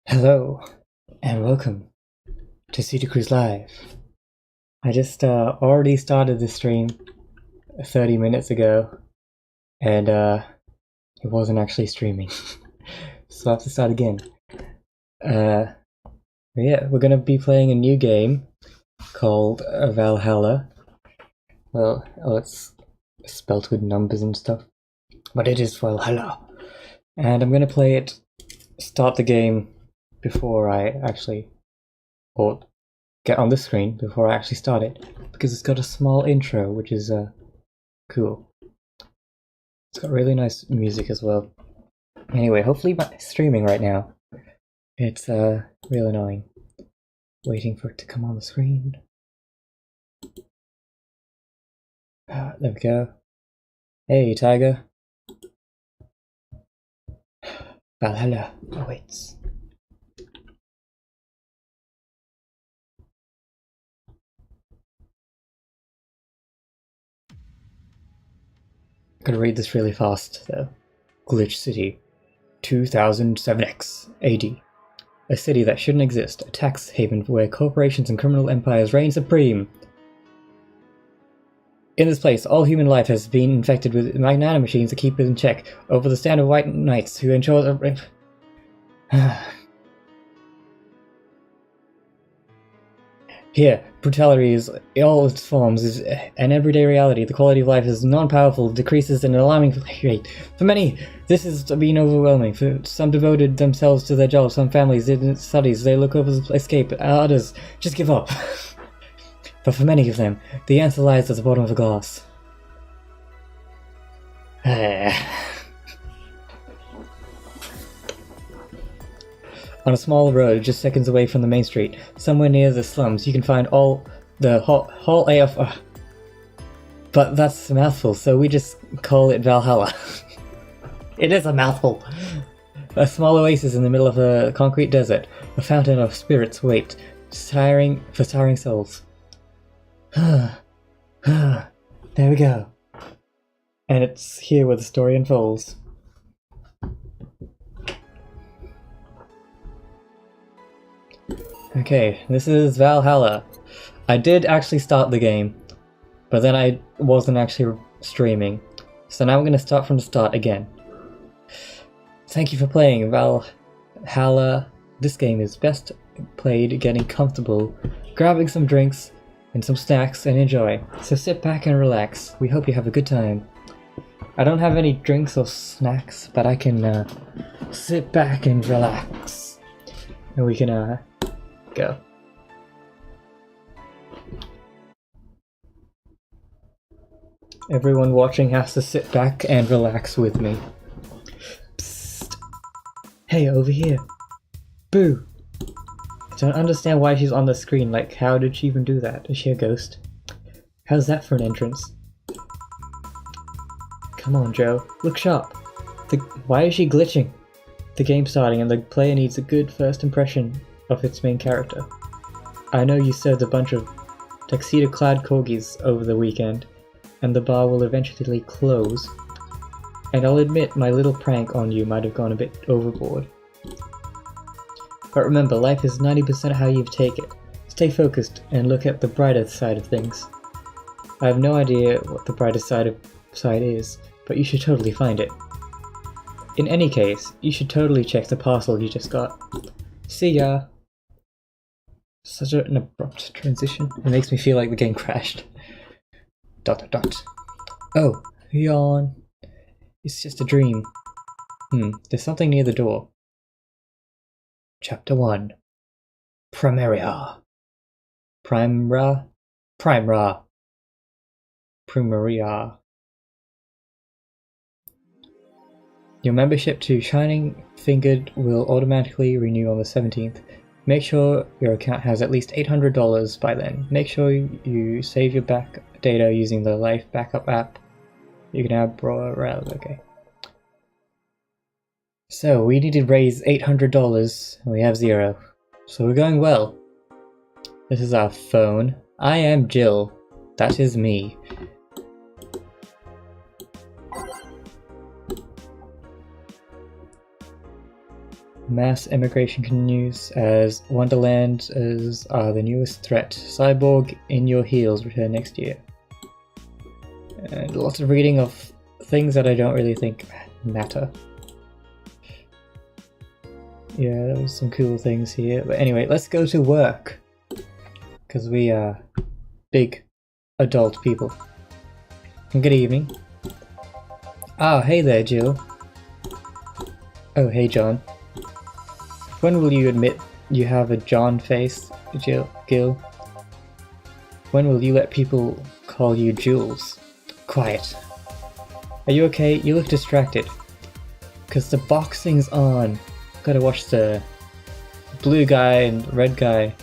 Hello, and welcome to City Cruise Live. I just already started the stream 30 minutes ago, and it wasn't actually streaming, so I have to start again. Yeah, we're gonna be playing a new game called Valhalla. Well, it's spelt with numbers and stuff, but it is Valhalla. And I'm gonna start the game before I actually, or get on the screen before I actually start it, because it's got a small intro, which is cool. It's got really nice music as well. Anyway, hopefully my streaming right now. It's real annoying. Waiting for it to come on the screen. There we go. Hey, Tiger. Valhalla awaits. I'm gonna read this really fast, though. Glitch City, 2007X AD. A city that shouldn't exist, a tax haven where corporations and criminal empires reign supreme. In this place, all human life has been infected with nanomachines to keep it in check, over the stand of white knights who ensure Here, brutality is in all its forms is an everyday reality. The quality of life is non-powerful, decreases at an alarming rate. For many, this has been overwhelming. For some devoted themselves to their jobs, some families did studies, they look over the escape, others just give up. But for many of them, the answer lies at the bottom of the glass. On a small road just seconds away from the main street, somewhere near the slums, you can find all the Hall AF. But that's a mouthful, so we just call it Valhalla. It is a mouthful! A small oasis in the middle of a concrete desert, a fountain of spirits wait, for tiring souls. There we go. And it's here where the story unfolds. Okay, this is Valhalla. I did actually start the game, but then I wasn't actually streaming. So now I'm going to start from the start again. Thank you for playing Valhalla. This game is best played getting comfortable, grabbing some drinks and some snacks and enjoy. So sit back and relax. We hope you have a good time. I don't have any drinks or snacks, but I can sit back and relax. And we can go. Everyone watching has to sit back and relax with me. Psst. Hey, over here. Boo! I don't understand why she's on the screen, like how did she even do that? Is she a ghost? How's that for an entrance? Come on, Joe. Look sharp. Why is she glitching? The game's starting and the player needs a good first impression of its main character. I know you served a bunch of tuxedo-clad corgis over the weekend, and the bar will eventually close. And I'll admit my little prank on you might have gone a bit overboard. But remember, life is 90% how you take it. Stay focused and look at the brighter side of things. I have no idea what the brightest side is, but you should totally find it. In any case, you should totally check the parcel you just got. See ya! Such an abrupt transition. It makes me feel like the game crashed. ... Oh, yawn. It's just a dream. There's something near the door. Chapter 1. Primaria. Primaria. Your membership to Shining Fingered will automatically renew on the 17th. Make sure your account has at least $800 by then. Make sure you save your back data using the Life Backup app. You can add okay. So we need to raise $800 and we have 0. So we're going well. This is our phone. I am Jill. That is me. Mass immigration continues as Wonderland is the newest threat. Cyborg in your heels return next year. And lots of reading of things that I don't really think matter. Yeah, there was some cool things here. But anyway, let's go to work. Because we are big adult people. And good evening. Ah, hey there, Jill. Oh, hey, John. When will you admit you have a John face, Gil? When will you let people call you Jules? Quiet. Are you okay? You look distracted. Cause the boxing's on. Gotta watch the blue guy and red guy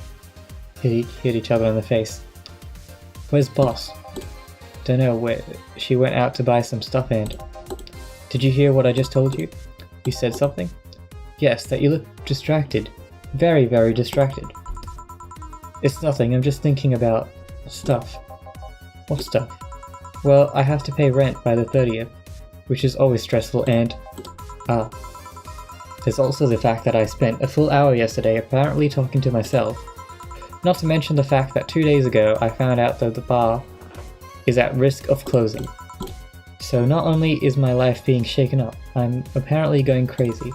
hit each other in the face. Where's Boss? Dunno, where she went out to buy some stuff and... Did you hear what I just told you? You said something? Yes, that you look distracted. Very, very distracted. It's nothing, I'm just thinking about stuff. What stuff? Well, I have to pay rent by the 30th, which is always stressful, and... there's also the fact that I spent a full hour yesterday apparently talking to myself. Not to mention the fact that 2 days ago I found out that the bar is at risk of closing. So not only is my life being shaken up, I'm apparently going crazy.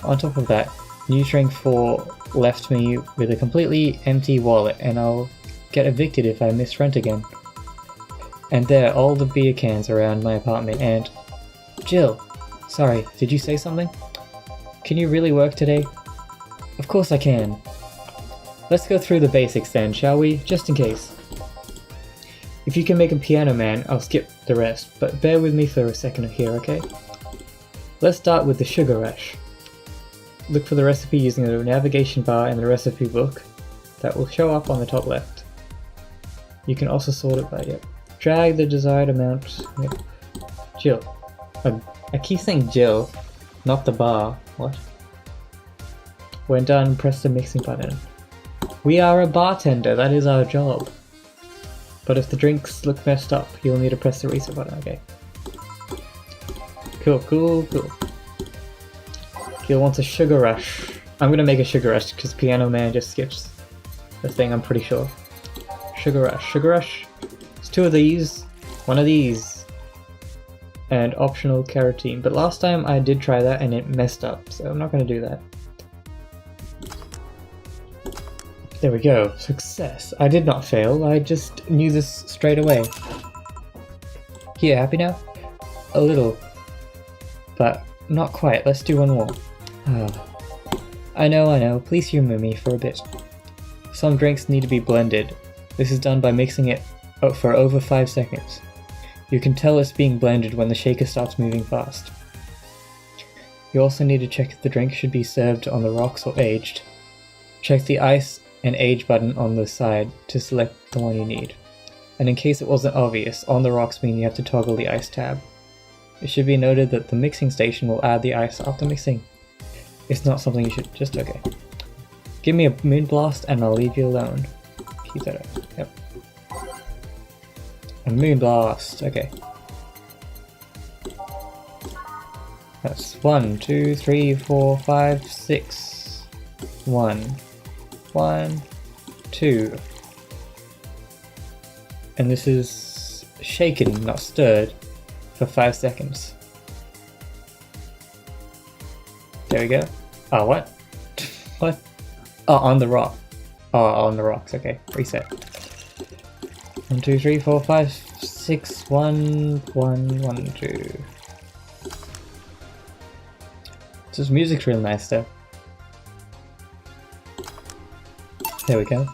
On top of that, Nutring 4 left me with a completely empty wallet and I'll get evicted if I miss rent again. And there are all the beer cans around my apartment and... Jill! Sorry, did you say something? Can you really work today? Of course I can. Let's go through the basics then, shall we? Just in case. If you can make a piano man, I'll skip the rest, but bear with me for a second here, okay? Let's start with the sugar rush. Look for the recipe using the navigation bar in the recipe book that will show up on the top left. You can also sort it by drag the desired amount. Yep. Jill. I keep saying Jill, not the bar. What? When done, press the mixing button. We are a bartender, that is our job. But if the drinks look messed up, you'll need to press the reset button, okay? Cool. Gil wants a sugar rush. I'm gonna make a sugar rush because Piano Man just skips the thing, I'm pretty sure. Sugar rush. It's 2 of these, 1 of these, and optional carotene. But last time I did try that and it messed up, so I'm not gonna do that. There we go, success. I did not fail, I just knew this straight away. Here, happy now? A little, but not quite. Let's do 1 more. I know, please humor me for a bit. Some drinks need to be blended. This is done by mixing it for over 5 seconds. You can tell it's being blended when the shaker starts moving fast. You also need to check if the drink should be served on the rocks or aged. Check the ice and age button on the side to select the one you need. And in case it wasn't obvious, on the rocks mean you have to toggle the ice tab. It should be noted that the mixing station will add the ice after mixing. It's not something you should just... okay. Give me a moon blast and I'll leave you alone. Keep that up. Yep. A moon blast, okay. That's 1, 2, 3, 4, 5, 6. 1, 2. And this is shaken, not stirred, for 5 seconds. There we go. Oh, what? What? Oh, on the rock. Oh, on the rocks, okay. Reset. 1, 2, 3, 4, 5, 6, 1, 2. This music's real nice though. There we go.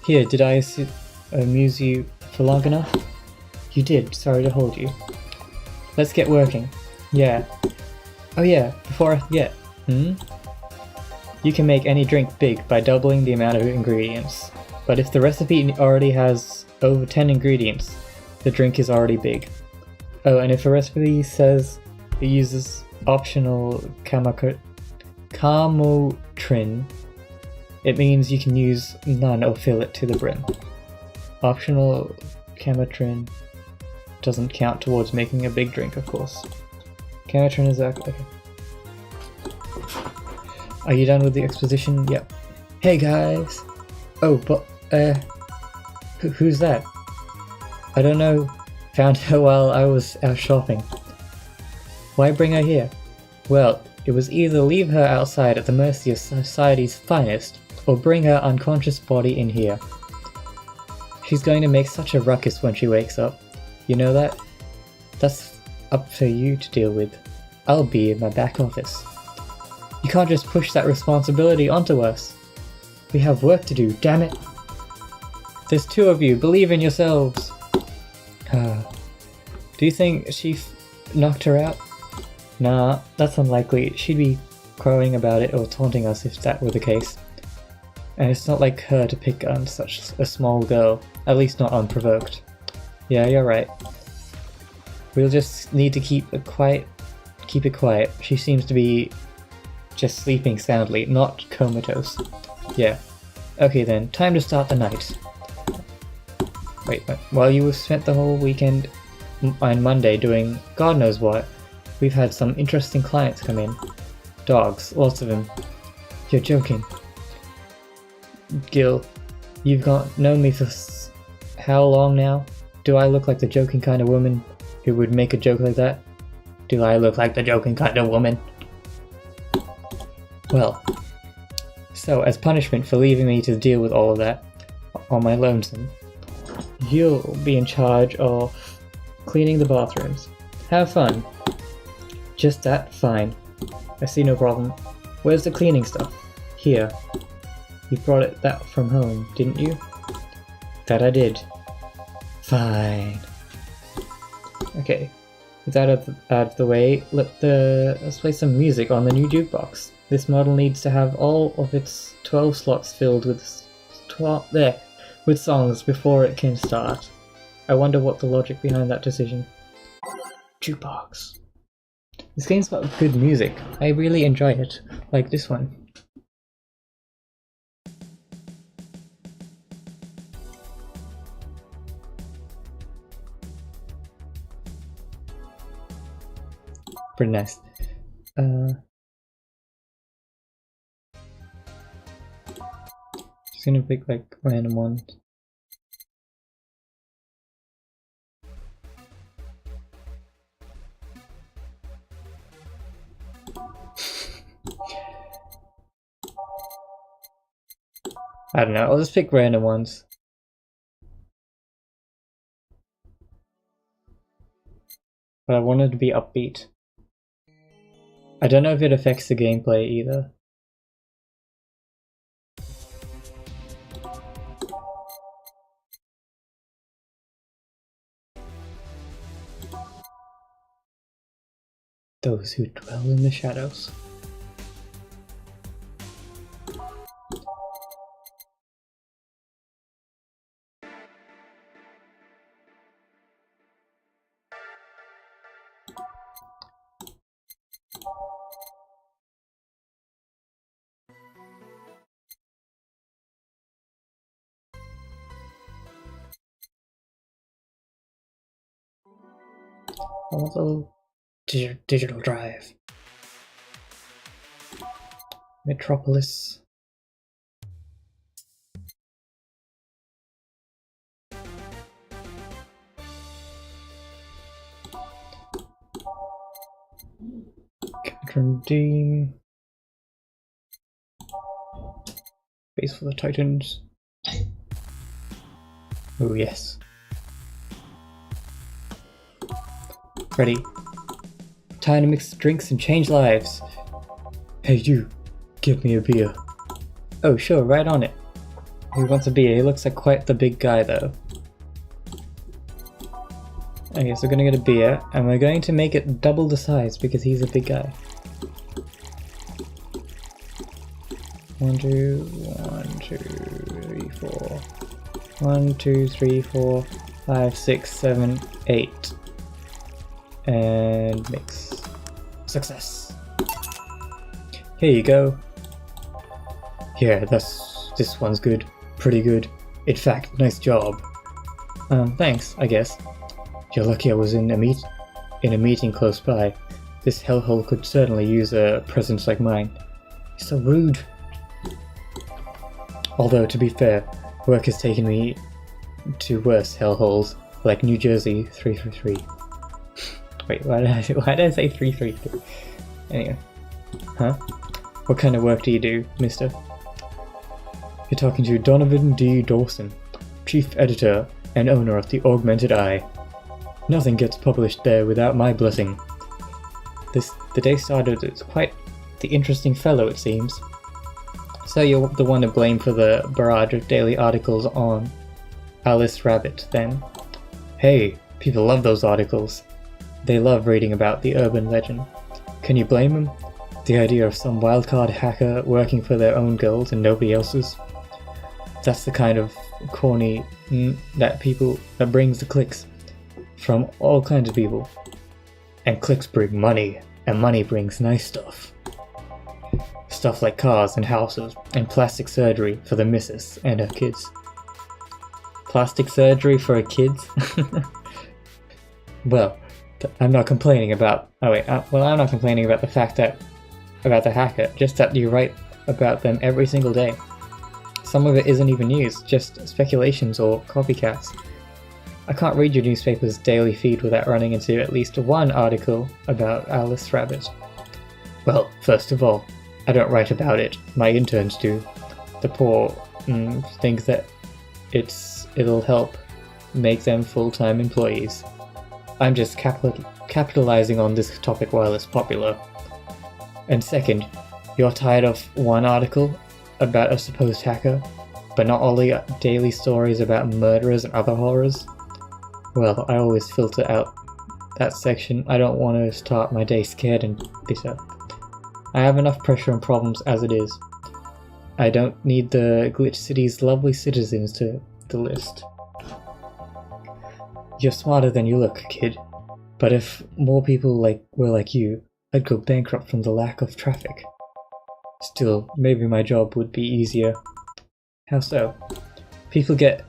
Here, did I amuse you for long enough? You did, sorry to hold you. Let's get working. Yeah. Oh yeah, before I forget. You can make any drink big by doubling the amount of ingredients. But if the recipe already has over 10 ingredients, the drink is already big. Oh, and if a recipe says it uses optional camotrin, it means you can use none or fill it to the brim. Optional camotrin doesn't count towards making a big drink, of course. Camotrin is okay. Are you done with the exposition? Yep. Hey guys! Oh, but, who's that? I don't know. Found her while I was out shopping. Why bring her here? Well, it was either leave her outside at the mercy of society's finest, or bring her unconscious body in here. She's going to make such a ruckus when she wakes up. You know that? That's up for you to deal with. I'll be in my back office. You can't just push that responsibility onto us. We have work to do, damn it. There's two of you, believe in yourselves. Do you think she knocked her out? Nah, that's unlikely. She'd be crowing about it or taunting us if that were the case. And it's not like her to pick on such a small girl, at least not unprovoked. Yeah, you're right. We'll just need to keep it quiet. She seems to be just sleeping soundly, not comatose. Yeah. Okay then, time to start the night. Wait, while you spent the whole weekend on Monday doing God knows what, we've had some interesting clients come in. Dogs, lots of them. You're joking. Gil, you've known me for how long now? Do I look like the joking kind of woman who would make a joke like that? Do I look like the joking kind of woman? Well, so as punishment for leaving me to deal with all of that on my lonesome, you'll be in charge of cleaning the bathrooms. Have fun. Just that? Fine. I see no problem. Where's the cleaning stuff? Here. You brought that from home, didn't you? That I did. Fine. Okay. With that out of the way, let's play some music on the new jukebox. This model needs to have all of its 12 slots filled with songs before it can start. I wonder what the logic behind that decision. Jukebox. This game's got good music. I really enjoy it. Like this one. Pretty nice. Just gonna pick like random ones. I don't know, I'll just pick random ones. But I wanted to be upbeat. I don't know if it affects the gameplay either. Those who dwell in the shadows. I want a little digital drive. Metropolis. Catherine Dean. Base for the Titans. Oh yes. Ready. Time to mix drinks and change lives. Hey you, give me a beer. Oh sure, right on it. He wants a beer. He looks like quite the big guy though. Okay, so we're gonna get a beer, and we're going to make it double the size because he's a big guy. 1, 2, 1, 2, 3, 4. 1, 2, 3, 4, 5, 6, 7, 8. And mix. Success! Here you go. Yeah, this one's good. Pretty good. In fact, nice job. Thanks, I guess. You're lucky I was in a meeting close by. This hellhole could certainly use a presence like mine. You're so rude. Although, to be fair, work has taken me to worse hellholes, like New Jersey 333. Wait, why did I say 333? Anyway. Huh? What kind of work do you do, mister? You're talking to Donovan D. Dawson, chief editor and owner of the Augmented Eye. Nothing gets published there without my blessing. The day started as quite the interesting fellow, it seems. So you're the one to blame for the barrage of daily articles on Alice Rabbit, then? Hey, people love those articles. They love reading about the urban legend. Can you blame them? The idea of some wildcard hacker working for their own goals and nobody else's? That's the kind of corny that brings the clicks from all kinds of people. And clicks bring money, and money brings nice stuff. Stuff like cars and houses, and plastic surgery for the missus and her kids. Plastic surgery for her kids? Well, I'm not complaining about... I'm not complaining about the fact that... about the hacker, just that you write about them every single day. Some of it isn't even news, just speculations or copycats. I can't read your newspaper's daily feed without running into at least one article about Alice Rabbit. Well, first of all, I don't write about it, my interns do. The poor think that it'll help make them full-time employees. I'm just capitalizing on this topic while it's popular. And second, you're tired of one article about a supposed hacker, but not all the daily stories about murderers and other horrors? Well, I always filter out that section. I don't want to start my day scared and bitter. I have enough pressure and problems as it is. I don't need the Glitch City's lovely citizens to the list. You're smarter than you look, kid. But if more people were like you, I'd go bankrupt from the lack of traffic. Still, maybe my job would be easier. How so? People get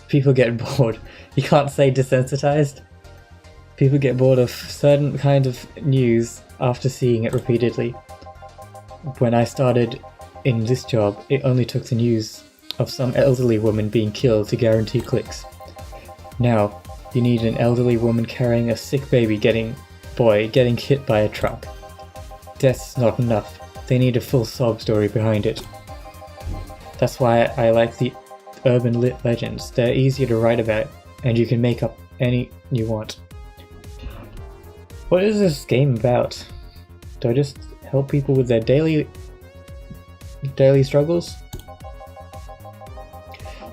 people get bored. You can't say desensitized. People get bored of certain kind of news after seeing it repeatedly. When I started in this job, it only took the news of some elderly woman being killed to guarantee clicks. Now, you need an elderly woman carrying a sick baby getting hit by a truck. Death's not enough. They need a full sob story behind it. That's why I like the urban lit legends. They're easier to write about, and you can make up any you want. What is this game about? Do I just help people with their daily struggles?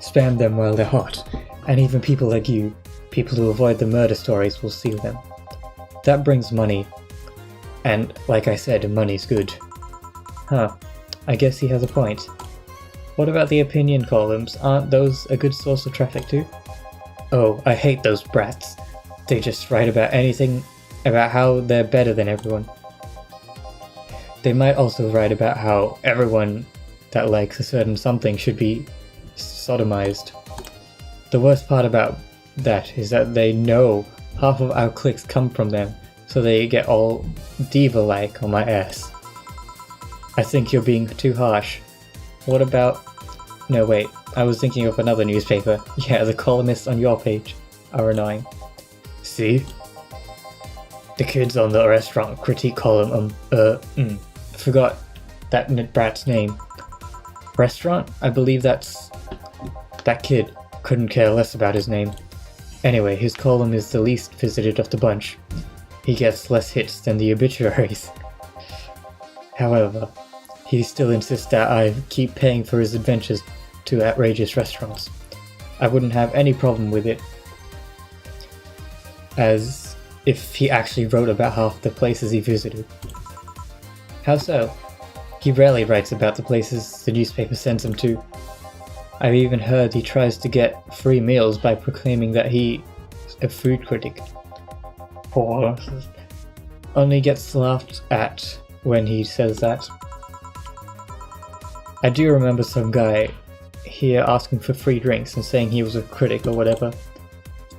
Spam them while they're hot, and even people like you, people who avoid the murder stories, will see them. That brings money, and like I said, money's good. Huh, I guess he has a point. What about the opinion columns? Aren't those a good source of traffic too? Oh, I hate those brats. They just write about anything, about how they're better than everyone. They might also write about how everyone that likes a certain something should be sodomized. The worst part about that is that they know half of our clicks come from them, so they get all diva-like on my ass. I think you're being too harsh. What about... No, wait, I was thinking of another newspaper. Yeah, the columnists on your page are annoying. See? The kids on the restaurant critique column, forgot that brat's name. Restaurant? I believe that's... That kid. Couldn't care less about his name. Anyway, his column is the least visited of the bunch. He gets less hits than the obituaries. However, he still insists that I keep paying for his adventures to outrageous restaurants. I wouldn't have any problem with it, as if he actually wrote about half the places he visited. How so? He rarely writes about the places the newspaper sends him to. I've even heard he tries to get free meals by proclaiming that he's a food critic. Poor. Only gets laughed at when he says that. I do remember some guy here asking for free drinks and saying he was a critic or whatever.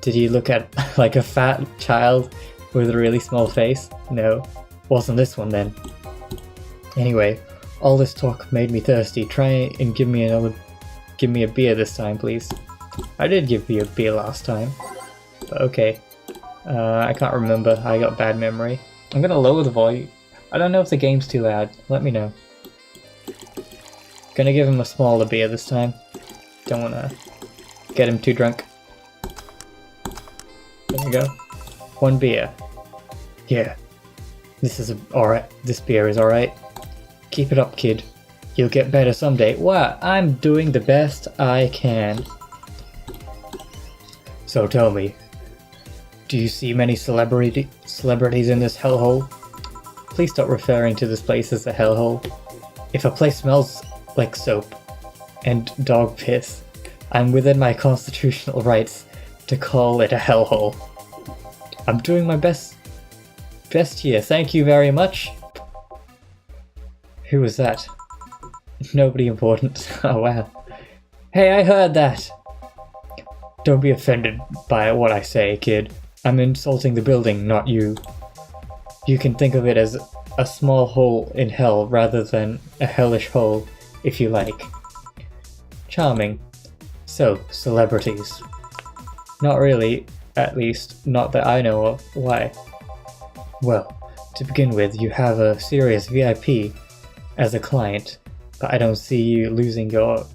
Did he look at like a fat child with a really small face? No, wasn't this one then. Anyway, all this talk made me thirsty. Try and give me a beer this time, please. I did give you a beer last time. But okay. I can't remember. I got bad memory. I'm gonna lower the volume. I don't know if the game's too loud. Let me know. Gonna give him a smaller beer this time. Don't wanna get him too drunk. There we go. One beer. Yeah. This is alright. This beer is alright. Keep it up, kid. You'll get better someday. Wow, I'm doing the best I can. So tell me, do you see many celebrities in this hellhole? Please stop referring to this place as a hellhole. If a place smells like soap and dog piss, I'm within my constitutional rights to call it a hellhole. I'm doing my best here. Thank you very much. Who was that? Nobody important. Oh wow. Hey, I heard that! Don't be offended by what I say, kid. I'm insulting the building, not you. You can think of it as a small hole in hell rather than a hellish hole, if you like. Charming. So, celebrities. Not really, at least, not that I know of. Why? Well, to begin with, you have a serious VIP as a client, but I don't see you losing your...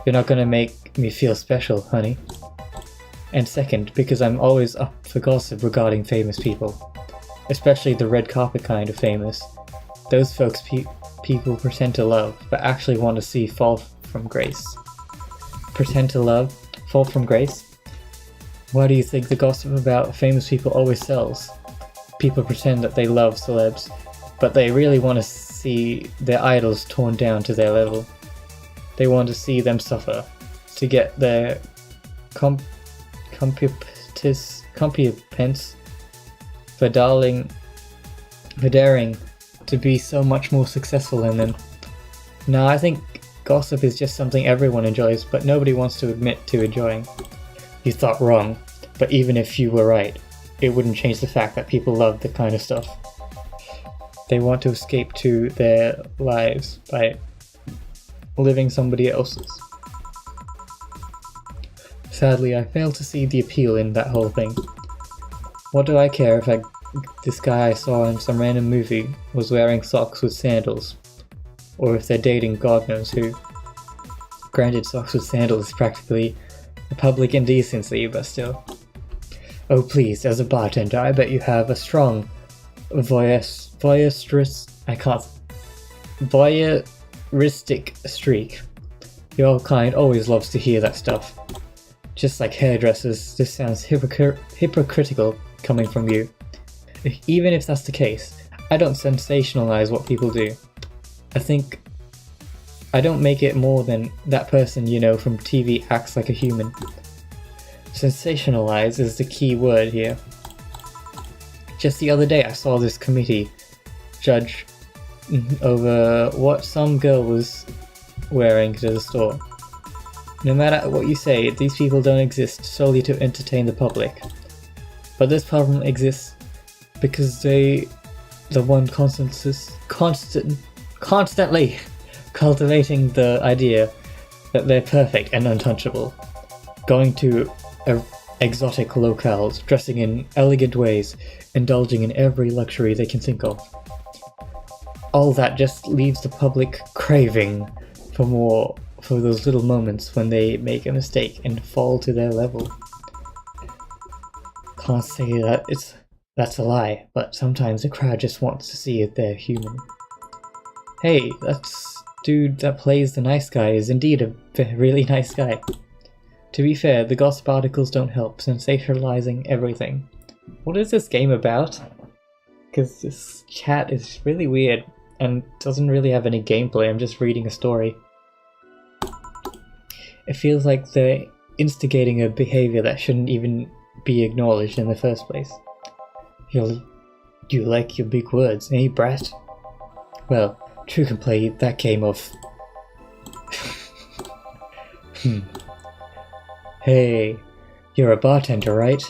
You're not gonna make me feel special, honey. And second, because I'm always up for gossip regarding famous people. Especially the red carpet kind of famous. Those folks people pretend to love, but actually want to see fall from grace. Pretend to love? Fall from grace? Why do you think the gossip about famous people always sells? People pretend that they love celebs, but they really want to see their idols torn down to their level. They want to see them suffer, to get their competence for daring to be so much more successful than them. Now, I think gossip is just something everyone enjoys, but nobody wants to admit to enjoying. You thought wrong, but even if you were right, it wouldn't change the fact that people love the kind of stuff. They want to escape to their lives by living somebody else's. Sadly, I fail to see the appeal in that whole thing. What do I care if this guy I saw in some random movie was wearing socks with sandals? Or if they're dating God knows who. Granted, socks with sandals is practically a public indecency, but still. Oh please, as a bartender, I bet you have a strong voyeuristic streak. Your kind always loves to hear that stuff. Just like hairdressers, this sounds hypocritical coming from you. Even if that's the case, I don't sensationalize what people do. I don't make it more than that person you know from TV acts like a human. Sensationalize is the key word here. Just the other day I saw this committee judge over what some girl was wearing to the store. No matter what you say, these people don't exist solely to entertain the public. But this problem exists because the one constantly cultivating the idea that they're perfect and untouchable. Going to exotic locales, dressing in elegant ways, indulging in every luxury they can think of. All that just leaves the public craving for more, for those little moments when they make a mistake and fall to their level. Can't say that that's a lie, but sometimes the crowd just wants to see if they're human. Hey, that dude that plays the nice guy is indeed a really nice guy. To be fair, the gossip articles don't help, sensationalizing everything. What is this game about? Because this chat is really weird and doesn't really have any gameplay, I'm just reading a story. It feels like they're instigating a behavior that shouldn't even be acknowledged in the first place. You like your big words, eh, brat? Well, True can play that game of... Hey, you're a bartender, right?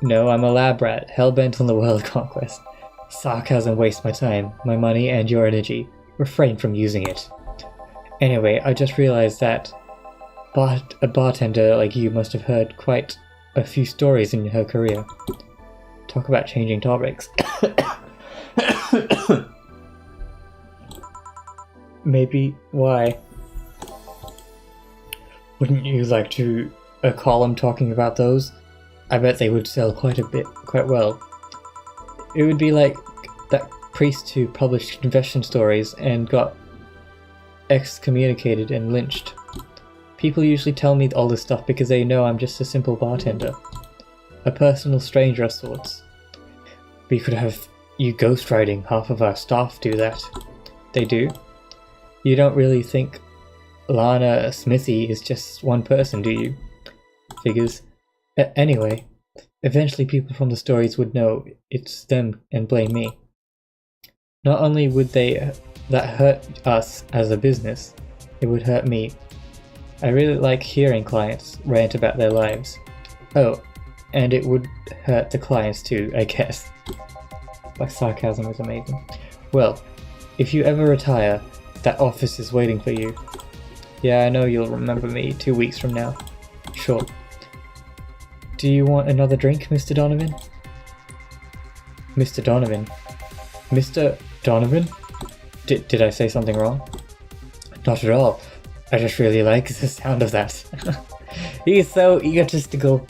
No, I'm a lab rat, hellbent on the world conquest. Sarcasm wastes my time, my money, and your energy. Refrain from using it. Anyway, I just realized that a bartender like you must have heard quite a few stories in her career. Talk about changing topics. Maybe. Why? Wouldn't you like to a column talking about those? I bet they would sell quite well. It would be like that priest who published confession stories and got excommunicated and lynched. People usually tell me all this stuff because they know I'm just a simple bartender. A personal stranger of sorts. We could have you ghostwriting. Half of our staff do that. They do? You don't really think Lana Smithy is just one person, do you? Figures. Anyway, eventually people from the stories would know it's them and blame me. Not only would that hurt us as a business, it would hurt me. I really like hearing clients rant about their lives. Oh, and it would hurt the clients too, I guess. My sarcasm is amazing. Well, if you ever retire, that office is waiting for you. Yeah, I know you'll remember me 2 weeks from now. Sure. Do you want another drink, Mr. Donovan? Mr. Donovan? Mr. Donovan? Did I say something wrong? Not at all. I just really like the sound of that. He's so egotistical.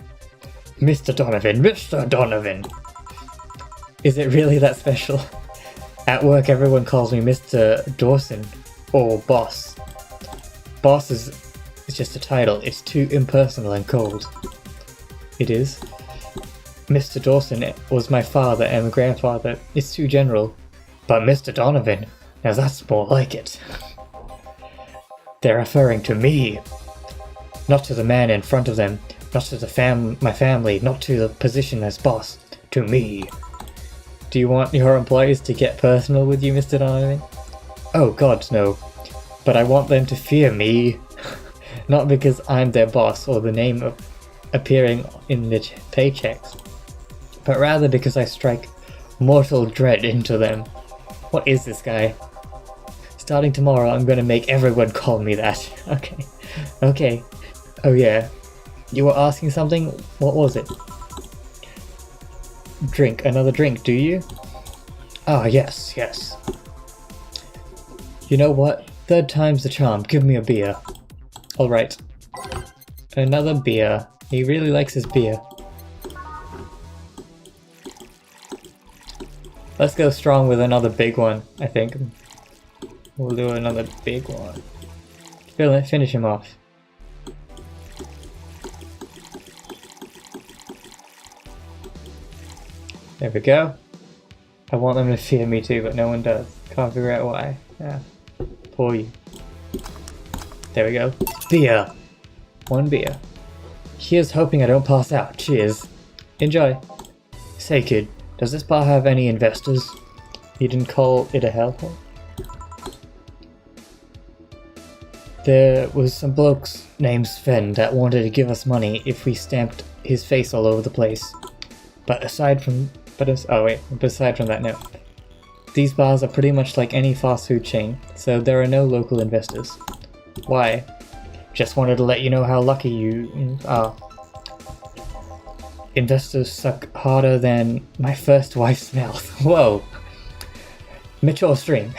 Mr. Donovan, Mr. Donovan! Is it really that special? At work everyone calls me Mr. Dawson, or Boss. Boss is just a title, it's too impersonal and cold. It is. Mr. Dawson was my father and grandfather, it's too general. But Mr. Donovan, now that's more like it. They're referring to me. Not to the man in front of them, not to my family, not to the position as boss. To me. Do you want your employees to get personal with you, Mr. Donovan? Oh god, no. But I want them to fear me. Not because I'm their boss or the name of appearing in the paychecks, but rather because I strike mortal dread into them. What is this guy? Starting tomorrow, I'm gonna make everyone call me that. Okay. Oh yeah. You were asking something? What was it? Drink. Another drink, do you? Ah, yes. You know what? Third time's the charm. Give me a beer. Alright. Another beer. He really likes his beer. Let's go strong with another big one, I think. We'll do another big one. Finish him off. There we go. I want them to fear me too, but no one does. Can't figure out why. Yeah. Poor you. There we go. Beer! One beer. Here's hoping I don't pass out. Cheers. Enjoy. Say kid, does this bar have any investors? You didn't call it a hellhole? There was some blokes named Sven that wanted to give us money if we stamped his face all over the place. But aside from that, no. These bars are pretty much like any fast food chain, so there are no local investors. Why? Just wanted to let you know how lucky you are. Investors suck harder than my first wife's mouth. Whoa! Mature stream.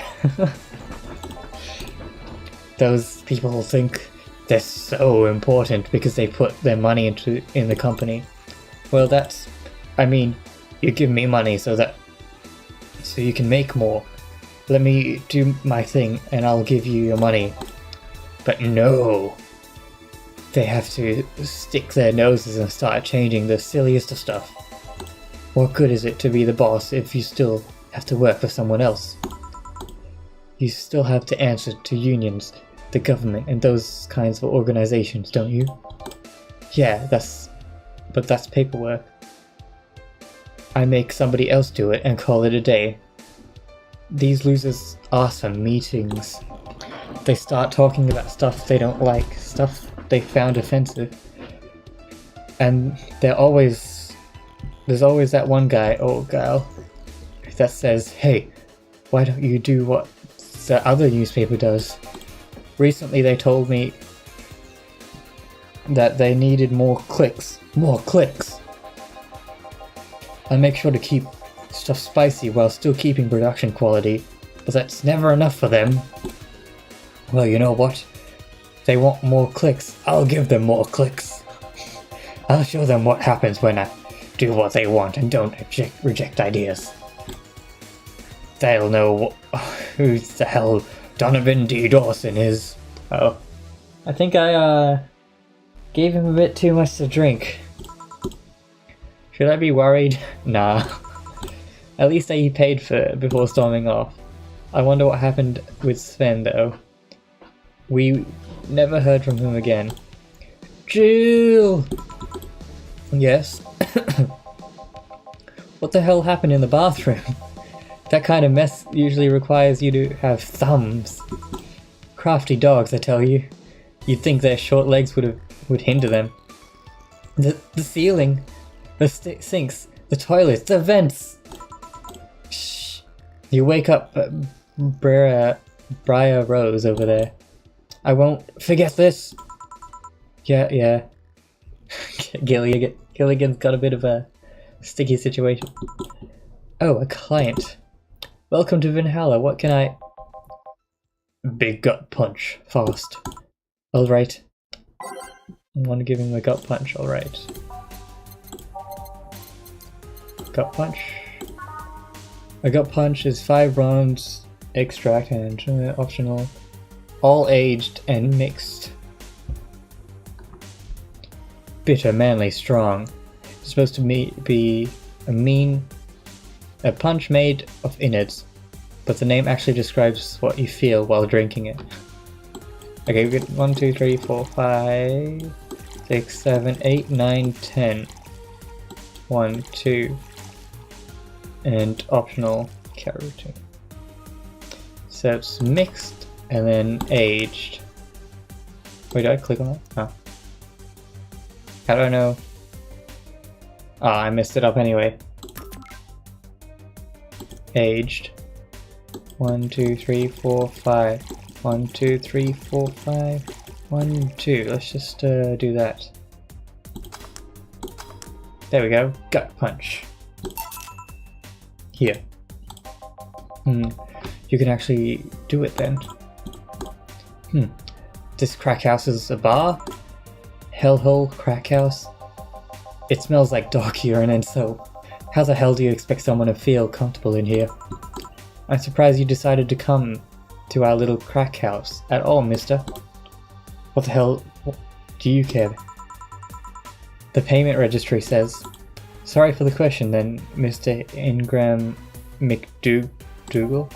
Those people think they're so important because they put their money in the company. Well, I mean, you give me money so you can make more. Let me do my thing and I'll give you your money. But no! They have to stick their noses and start changing the silliest of stuff. What good is it to be the boss if you still have to work for someone else? You still have to answer to unions, the government, and those kinds of organizations, don't you? Yeah, but that's paperwork. I make somebody else do it and call it a day. These losers ask for meetings. They start talking about stuff they don't like, stuff they found offensive. And there's always that one guy or girl that says, hey, why don't you do what the other newspaper does? Recently they told me that they needed more clicks. More clicks! I make sure to keep stuff spicy while still keeping production quality, but that's never enough for them. Well, you know what? They want more clicks. I'll give them more clicks. I'll show them what happens when I do what they want and don't reject ideas. They'll know who the hell Donovan D. Dawson is. Oh. I think I gave him a bit too much to drink. Should I be worried? Nah. At least he paid for it before storming off. I wonder what happened with Sven though. We never heard from him again. Jill! Yes? What the hell happened in the bathroom? That kind of mess usually requires you to have thumbs. Crafty dogs, I tell you. You'd think their short legs would hinder them. The ceiling, the sinks, the toilets, the vents! Shh! You wake up Briar Rose over there. I won't forget this! Yeah. Gilligan's got a bit of a sticky situation. Oh, a client. Welcome to Valhalla, what can I... Big gut punch, fast. Alright. I want to give him a gut punch, alright. Gut punch. A gut punch is 5 rounds extract and optional. All aged and mixed. Bitter, manly, strong. It's supposed to be a punch made of innards, but the name actually describes what you feel while drinking it. Okay, we get 1, 2, 3, 4, 5, 6, 7, 8, 9, 10. 1, 2, and optional carrot. So it's mixed and then aged. Wait, did I click on that? Oh. How do I know? Ah, I messed it up anyway. Aged. 1, 2, 3, 4, 5. 1, 2, 3, 4, 5. 1, 2. Let's just do that. There we go. Gut punch. Here. You can actually do it then. This crack house is a bar? Hellhole crack house? It smells like dog urine and soap. How the hell do you expect someone to feel comfortable in here? I'm surprised you decided to come to our little crack house at all, mister. What the hell do you care? The payment registry says. Sorry for the question then, Mr. Ingram McDougal?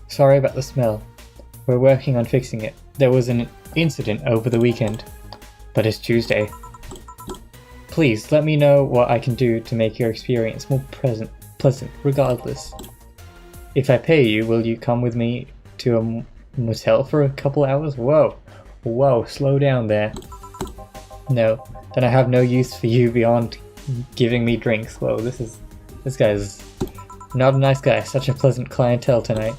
Sorry about the smell. We're working on fixing it. There was an incident over the weekend, but it's Tuesday. Please let me know what I can do to make your experience more pleasant regardless. If I pay you, will you come with me to a motel for a couple hours? Whoa, slow down there. No, then I have no use for you beyond giving me drinks. Whoa, this guy's not a nice guy. Such a pleasant clientele tonight.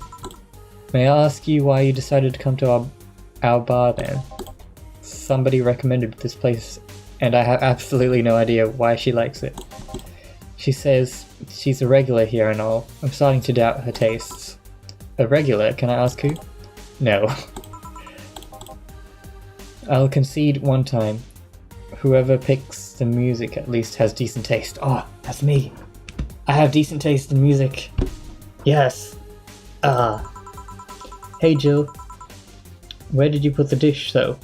May I ask you why you decided to come to our bar then? Somebody recommended this place and I have absolutely no idea why she likes it. She says she's a regular here and all. I'm starting to doubt her tastes. A regular? Can I ask who? No. I'll concede one time. Whoever picks the music at least has decent taste. Oh, that's me. I have decent taste in music. Yes. Hey Jill. Where did you put the dish though?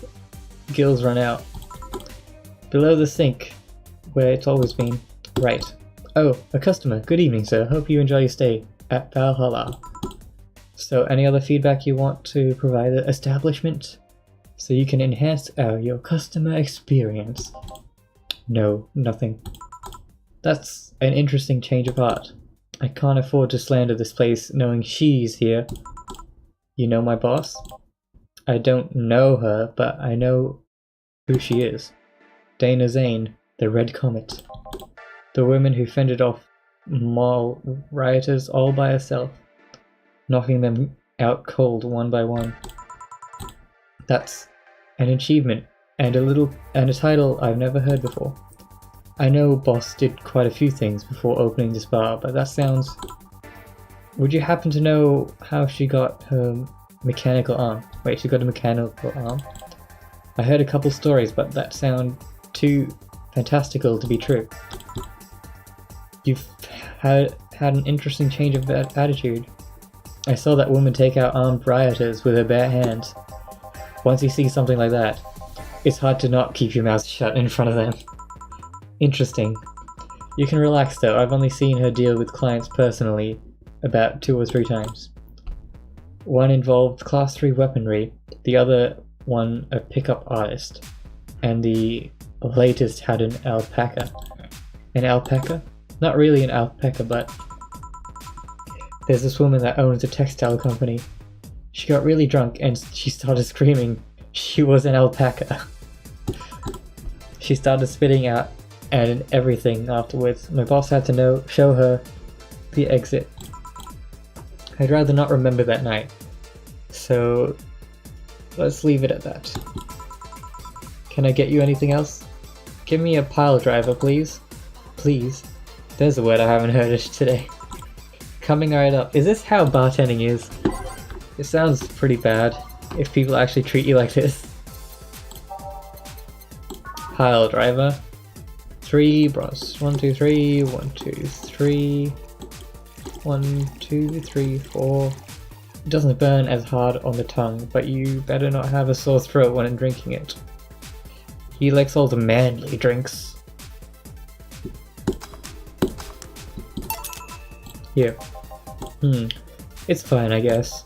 Gil's run out. Below the sink, where it's always been. Right. Oh, a customer. Good evening, sir. Hope you enjoy your stay at Valhalla. So, any other feedback you want to provide the establishment? So you can enhance your customer experience. No, nothing. That's an interesting change of heart. I can't afford to slander this place knowing she's here. You know my boss? I don't know her, but I know who she is. Dana Zane, the Red Comet. The woman who fended off mall rioters all by herself, knocking them out cold one by one. That's an achievement and a title I've never heard before. I know Boss did quite a few things before opening this bar, but that sounds... Would you happen to know how she got her mechanical arm? Wait, she got a mechanical arm? I heard a couple stories, but that sound too fantastical to be true. You've had an interesting change of attitude. I saw that woman take out armed rioters with her bare hands. Once you see something like that, it's hard to not keep your mouth shut in front of them. Interesting. You can relax though, I've only seen her deal with clients personally about 2 or 3 times. One involved class 3 weaponry, the other one a pickup artist, and the latest had an alpaca. An alpaca? Not really an alpaca, but there's this woman that owns a textile company. She got really drunk and she started screaming she was an alpaca. She started spitting out and everything afterwards. My boss had to show her the exit. I'd rather not remember that night, so let's leave it at that. Can I get you anything else? Give me a pile driver, please. Please. There's a word I haven't heard today. Coming right up. Is this how bartending is? It sounds pretty bad if people actually treat you like this. Pile driver. 3 bros. 1, 2, 3. 1, 2, 3. 1, 2, 3, 4. It doesn't burn as hard on the tongue, but you better not have a sore throat when drinking it. He likes all the manly drinks. Here. It's fine, I guess.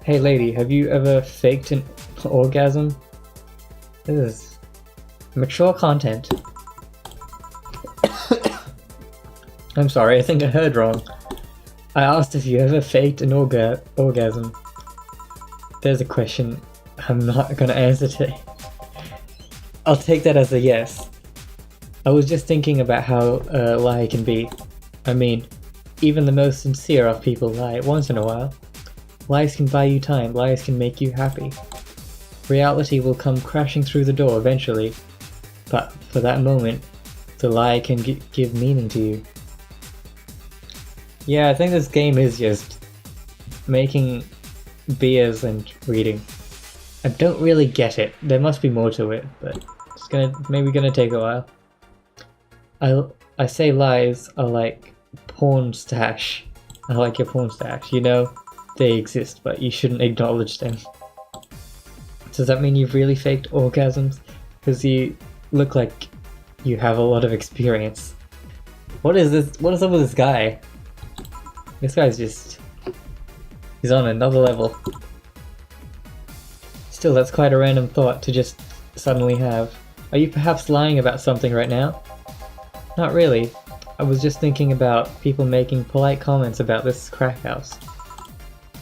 Hey lady, have you ever faked an orgasm? This is mature content. I'm sorry, I think I heard wrong. I asked if you ever faked an orgasm. There's a question I'm not gonna answer today. I'll take that as a yes. I was just thinking about how a lie can be. I mean, even the most sincere of people lie once in a while. Lies can buy you time, lies can make you happy. Reality will come crashing through the door eventually, but for that moment, the lie can give meaning to you. Yeah, I think this game is just making beers and reading. I don't really get it. There must be more to it, but it's maybe gonna take a while. I say lies are like porn stash. I like your porn stash. You know, they exist, but you shouldn't acknowledge them. Does that mean you've really faked orgasms? Because you look like you have a lot of experience. What is this? What is up with this guy? This guy's just... he's on another level. Still, that's quite a random thought to just suddenly have. Are you perhaps lying about something right now? Not really. I was just thinking about people making polite comments about this crack house.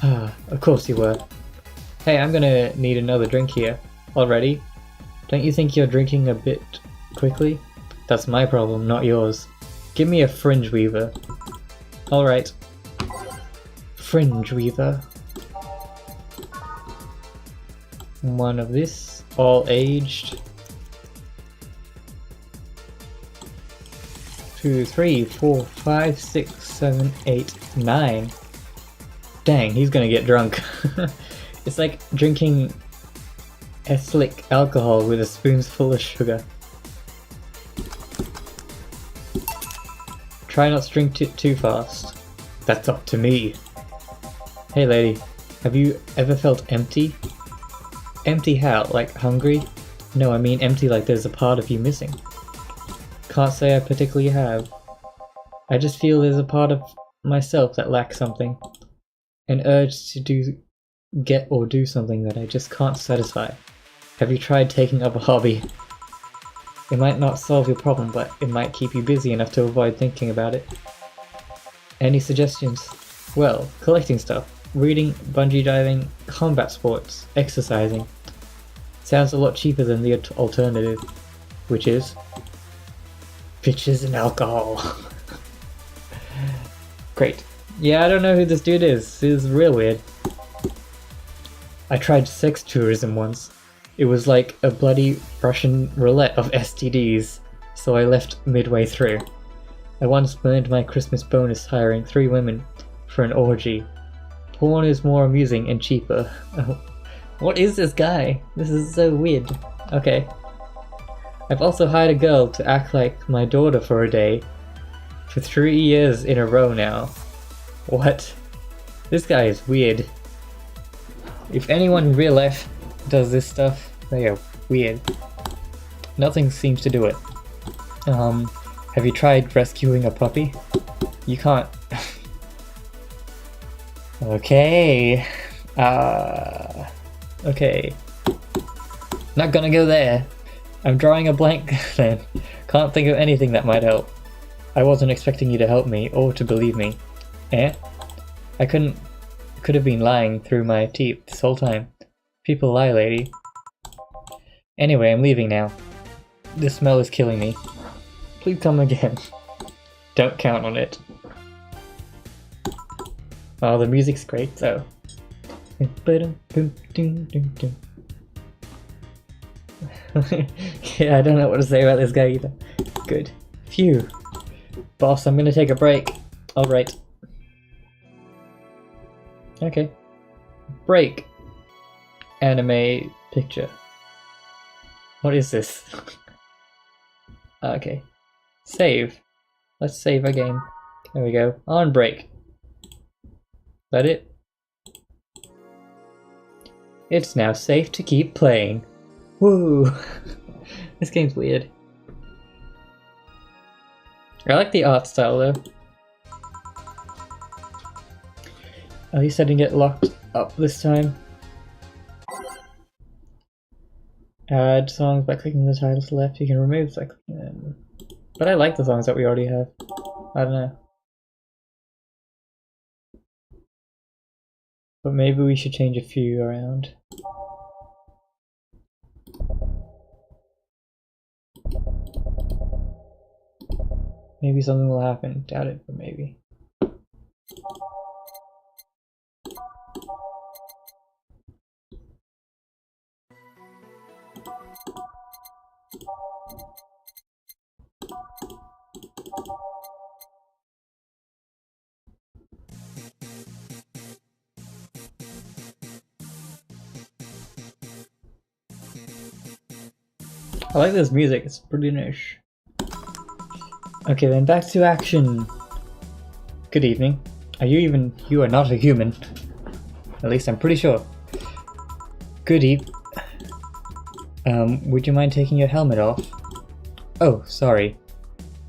Ah, of course you were. Hey, I'm gonna need another drink here. Already? Don't you think you're drinking a bit quickly? That's my problem, not yours. Give me a fringe weaver. Alright. Fringe weaver. One of this, all aged. 2, 3, 4, 5, 6, 7, 8, 9. Dang, he's gonna get drunk. It's like drinking ethylene alcohol with a spoonful of sugar. Try not to drink too fast. That's up to me. Hey lady, have you ever felt empty? Empty how? Like hungry? No, I mean empty like there's a part of you missing. Can't say I particularly have. I just feel there's a part of myself that lacks something. An urge to do something that I just can't satisfy. Have you tried taking up a hobby? It might not solve your problem, but it might keep you busy enough to avoid thinking about it. Any suggestions? Well, collecting stuff. Reading, bungee diving, combat sports, exercising. Sounds a lot cheaper than the alternative, which is bitches and alcohol. Great. Yeah, I don't know who this dude is. This is real weird. I tried sex tourism once. It was like a bloody Russian roulette of STDs, so I left midway through. I once burned my Christmas bonus hiring 3 women for an orgy. Porn is more amusing and cheaper. Oh, what is this guy? This is so weird. Okay. I've also hired a girl to act like my daughter for a day. For 3 years in a row now. What? This guy is weird. If anyone in real life does this stuff, they are weird. Nothing seems to do it. Have you tried rescuing a puppy? You can't. Okay. Okay. Not gonna go there. I'm drawing a blank then. Can't think of anything that might help. I wasn't expecting you to help me or to believe me. Eh? I could have been lying through my teeth this whole time. People lie, lady. Anyway, I'm leaving now. This smell is killing me. Please come again. Don't count on it. Oh, the music's great though. Yeah, I don't know what to say about this guy either. Good. Phew. Boss, I'm gonna take a break. Alright. Okay. Break. Anime picture. What is this? Okay. Save. Let's save a game. There we go. On break. Is that it? It's now safe to keep playing. Woo! This game's weird. I like the art style though. At least I didn't get locked up this time. Add songs by clicking the titles left. You can remove by clicking them. But I like the songs that we already have. I don't know. But maybe we should change a few around. Maybe something will happen. Doubt it, but maybe. I like this music, it's pretty niche. Okay, then back to action. Good evening. You are not a human. At least I'm pretty sure. Good eve. Would you mind taking your helmet off? Oh, sorry.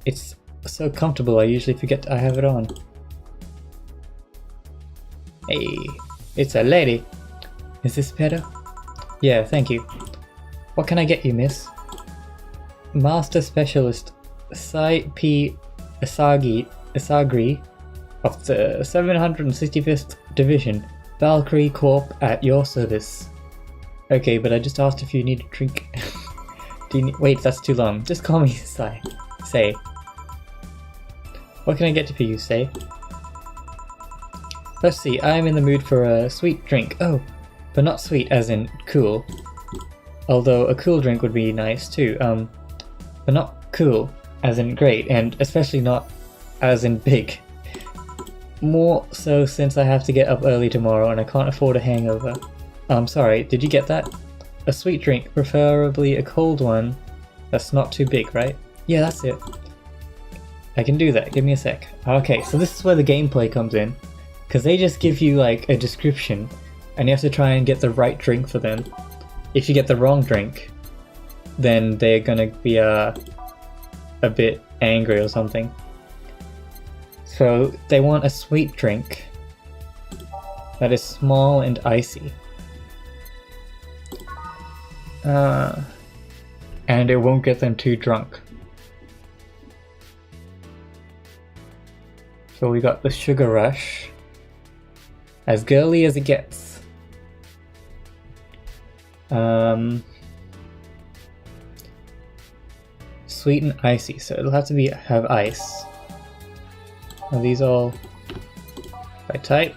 It's so comfortable, I usually forget I have it on. Hey, it's a lady. Is this better? Yeah, thank you. What can I get you, miss? Master Specialist Sai P. Asagri of the 765th Division, Valkyrie Corp at your service. Okay, but I just asked if you need a drink. Wait, that's too long. Just call me Sai. Say. What can I get for you, Say? Let's see, I am in the mood for a sweet drink. Oh, but not sweet as in cool. Although a cool drink would be nice too. But not cool as in great, and especially not as in big. More so since I have to get up early tomorrow and I can't afford a hangover. Sorry, did you get that? A sweet drink, preferably a cold one that's not too big, right? Yeah, that's it. I can do that, give me a sec. Okay, so this is where the gameplay comes in. Because they just give you like a description and you have to try and get the right drink for them. If you get the wrong drink, then they're gonna be a bit angry or something. So they want a sweet drink that is small and icy. And it won't get them too drunk. So we got the Sugar Rush. As girly as it gets. Sweet and icy, so it'll have to have ice. Are these all By type.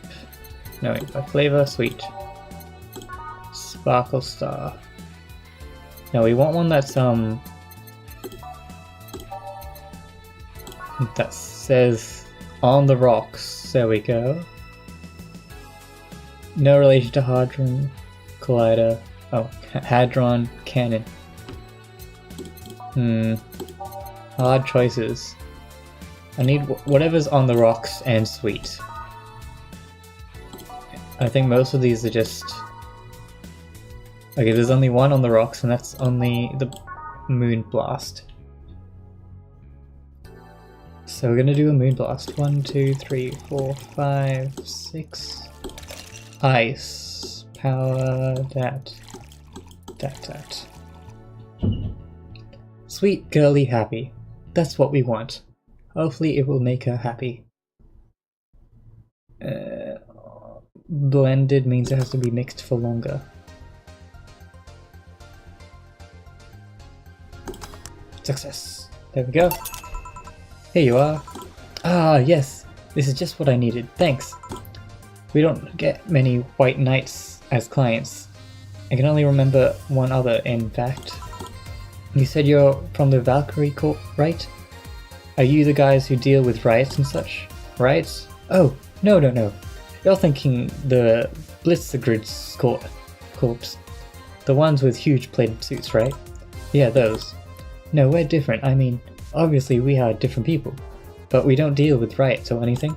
No, wait, by flavor, sweet. Sparkle Star. Now we want one that's that says on the rocks. There we go. No relation to Hadron Collider. Oh, Hadron Cannon. Hard choices. I need whatever's on the rocks and sweet. I think most of these are just... Okay, there's only one on the rocks, and that's only the Moon Blast. So we're gonna do a Moon Blast. 1, 2, 3, 4, 5, 6. Ice. Power that. That. Sweet, girly, happy. That's what we want. Hopefully it will make her happy. Blended means it has to be mixed for longer. Success. There we go. Here you are. Ah, yes. This is just what I needed. Thanks. We don't get many white knights as clients. I can only remember one other, in fact. You said you're from the Valkyrie Court, right? Are you the guys who deal with riots and such? Riots? Oh, no. You're thinking the Blitzergrid's corpse. The ones with huge plated suits, right? Yeah, those. No, we're different. I mean, obviously we are different people, but we don't deal with riots or anything.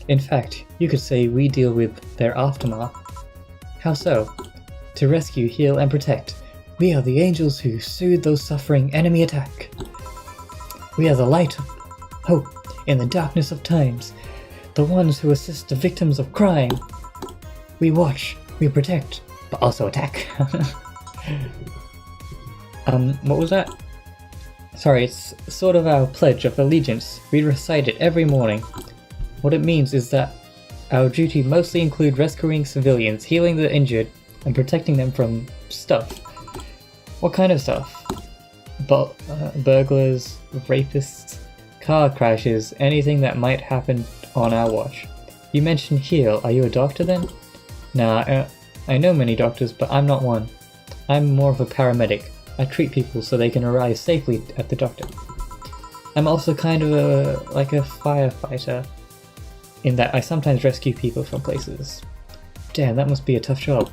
In fact, you could say we deal with their aftermath. How so? To rescue, heal, and protect. We are the angels who soothe those suffering enemy attack. We are the light of hope in the darkness of times. The ones who assist the victims of crime. We watch, we protect, but also attack. What was that? Sorry, it's sort of our pledge of allegiance. We recite it every morning. What it means is that our duty mostly include rescuing civilians, healing the injured, and protecting them from stuff. What kind of stuff? Burglars, rapists, car crashes, anything that might happen on our watch. You mentioned heal. Are you a doctor then? Nah, I know many doctors, but I'm not one. I'm more of a paramedic. I treat people so they can arrive safely at the doctor. I'm also kind of like a firefighter, in that I sometimes rescue people from places. Damn, that must be a tough job.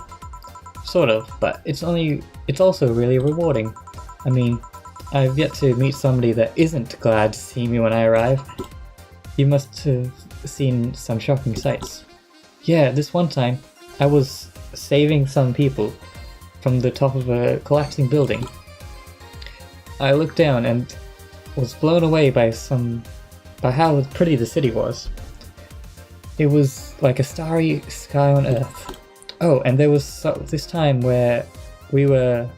Sort of, but it's also really rewarding. I mean, I've yet to meet somebody that isn't glad to see me when I arrive. You must have seen some shocking sights. Yeah, this one time, I was saving some people from the top of a collapsing building. I looked down and was blown away by how pretty the city was. It was like a starry sky on Earth. Oh, and there was this time where we were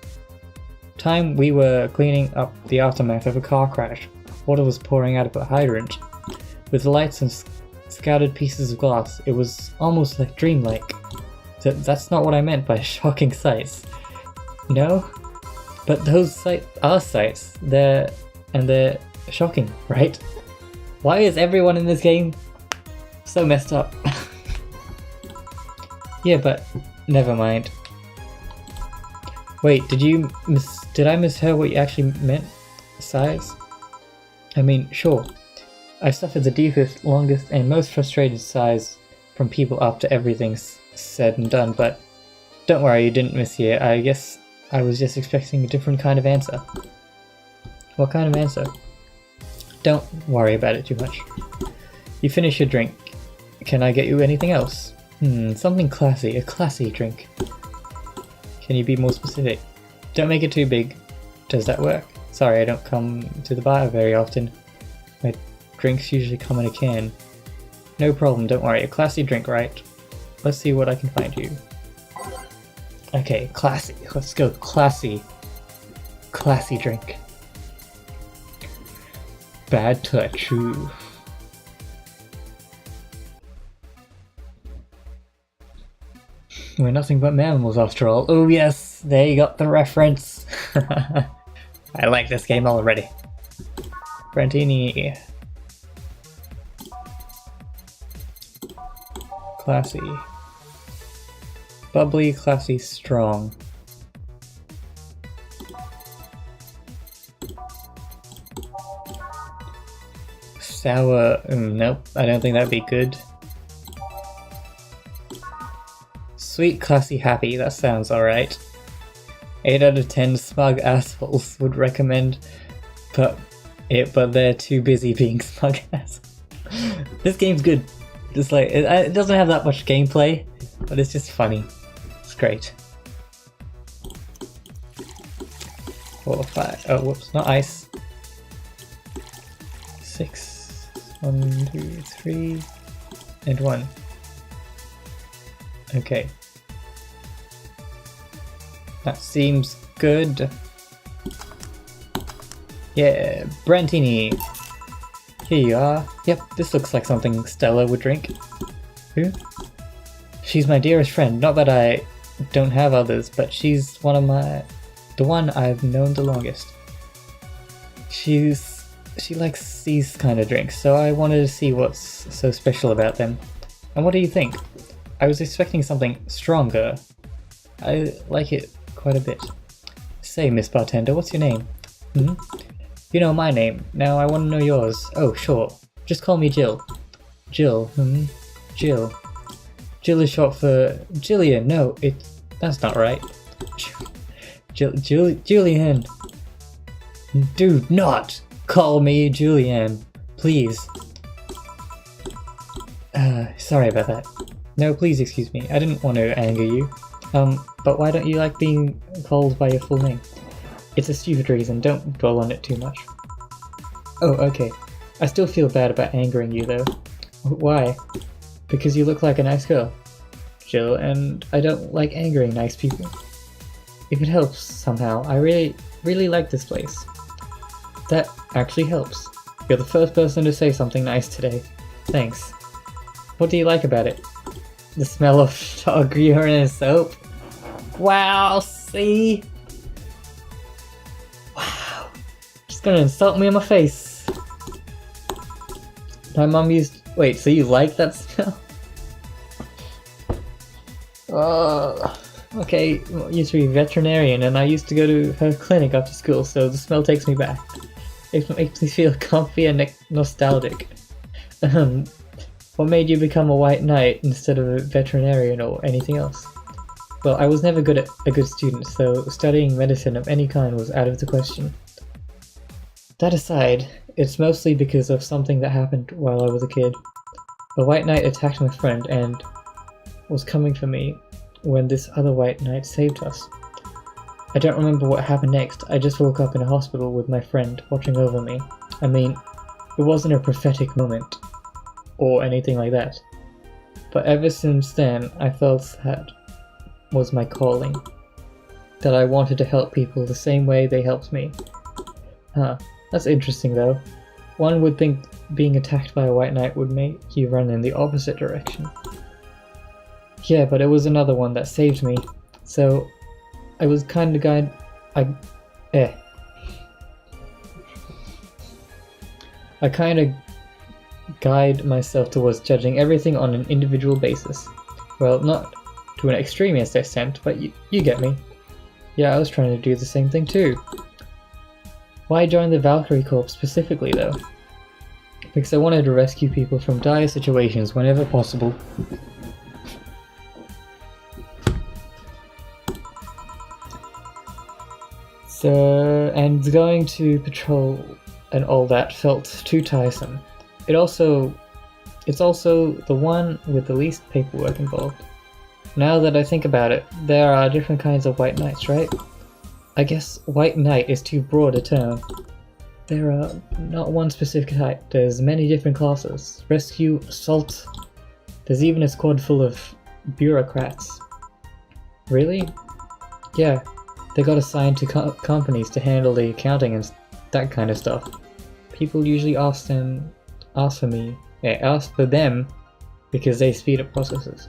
cleaning up the aftermath of a car crash. Water was pouring out of a hydrant. With lights and scattered pieces of glass, it was almost like dreamlike. That's not what I meant by shocking sights. No? But those sights are sights. They're shocking, right? Why is everyone in this game so messed up? Yeah, but never mind. Wait, did I mishear what you actually meant? Sighs? I mean, sure. I suffered the deepest, longest, and most frustrated sighs from people after everything's said and done, but don't worry, you didn't mishear. I guess I was just expecting a different kind of answer. What kind of answer? Don't worry about it too much. You finish your drink. Can I get you anything else? Something classy. A classy drink. Can you be more specific? Don't make it too big. Does that work? Sorry, I don't come to the bar very often. My drinks usually come in a can. No problem, don't worry. A classy drink, right? Let's see what I can find you. Okay, classy. Let's go classy. Classy drink. Bad touch. Ooh. We're nothing but mammals after all. Oh yes, there you got the reference. I like this game already. Brentini. classy. Bubbly, classy, strong. Sour, nope, I don't think that'd be good. Sweet, classy, happy, that sounds alright. 8 out of 10 smug assholes would recommend, but they're too busy being smug assholes. This game's good. Just like, it doesn't have that much gameplay, but it's just funny. It's great. 4, 5, oh whoops, not ice. 6, 1, 2, 3, and 1. Okay. That seems good. Yeah, Brantini. Here you are. Yep, this looks like something Stella would drink. Who? She's my dearest friend. Not that I don't have others, but she's the one I've known the longest. She likes these kind of drinks, so I wanted to see what's so special about them. And what do you think? I was expecting something stronger. I like it quite a bit. Say, Miss Bartender, what's your name? You know my name. Now I want to know yours. Oh, sure. Just call me Jill. Jill. Jill. Jill is short for Jillian. No, that's not right. Julian. Do not call me Julian, please. Sorry about that. No, please excuse me. I didn't want to anger you. But why don't you like being called by your full name? It's a stupid reason, don't dwell on it too much. Oh, okay. I still feel bad about angering you though. Why? Because you look like a nice girl, Jill, and I don't like angering nice people. If it helps somehow, I really like this place. That actually helps. You're the first person to say something nice today. Thanks. What do you like about it? The smell of dog urine and soap? Wow, see? Wow. Just gonna insult me in my face. My mom used... Wait, so you like that smell? Okay, I used to be a veterinarian and I used to go to her clinic after school, so the smell takes me back. It makes me feel comfy and nostalgic. What made you become a white knight instead of a veterinarian or anything else? Well, I was never a good student, so studying medicine of any kind was out of the question. That aside, it's mostly because of something that happened while I was a kid. A white knight attacked my friend and was coming for me when this other white knight saved us. I don't remember what happened next. I just woke up in a hospital with my friend watching over me. I mean, it wasn't a prophetic moment or anything like that. But ever since then, I felt that was my calling. That I wanted to help people the same way they helped me. Huh, that's interesting though. One would think being attacked by a white knight would make you run in the opposite direction. Yeah, but it was another one that saved me. So, I was kind of I kind of guide myself towards judging everything on an individual basis. Well, not to an extremist extent, but you get me. Yeah, I was trying to do the same thing too. Why join the Valkyrie Corps specifically though? Because I wanted to rescue people from dire situations whenever possible. So, and going to patrol and all that felt too tiresome. It's also the one with the least paperwork involved. Now that I think about it, there are different kinds of white knights, right? I guess white knight is too broad a term. There are not one specific type, there's many different classes. Rescue, assault, there's even a squad full of bureaucrats. Really? Yeah, they got assigned to companies to handle the accounting and that kind of stuff. People usually ask for them because they speed up processes.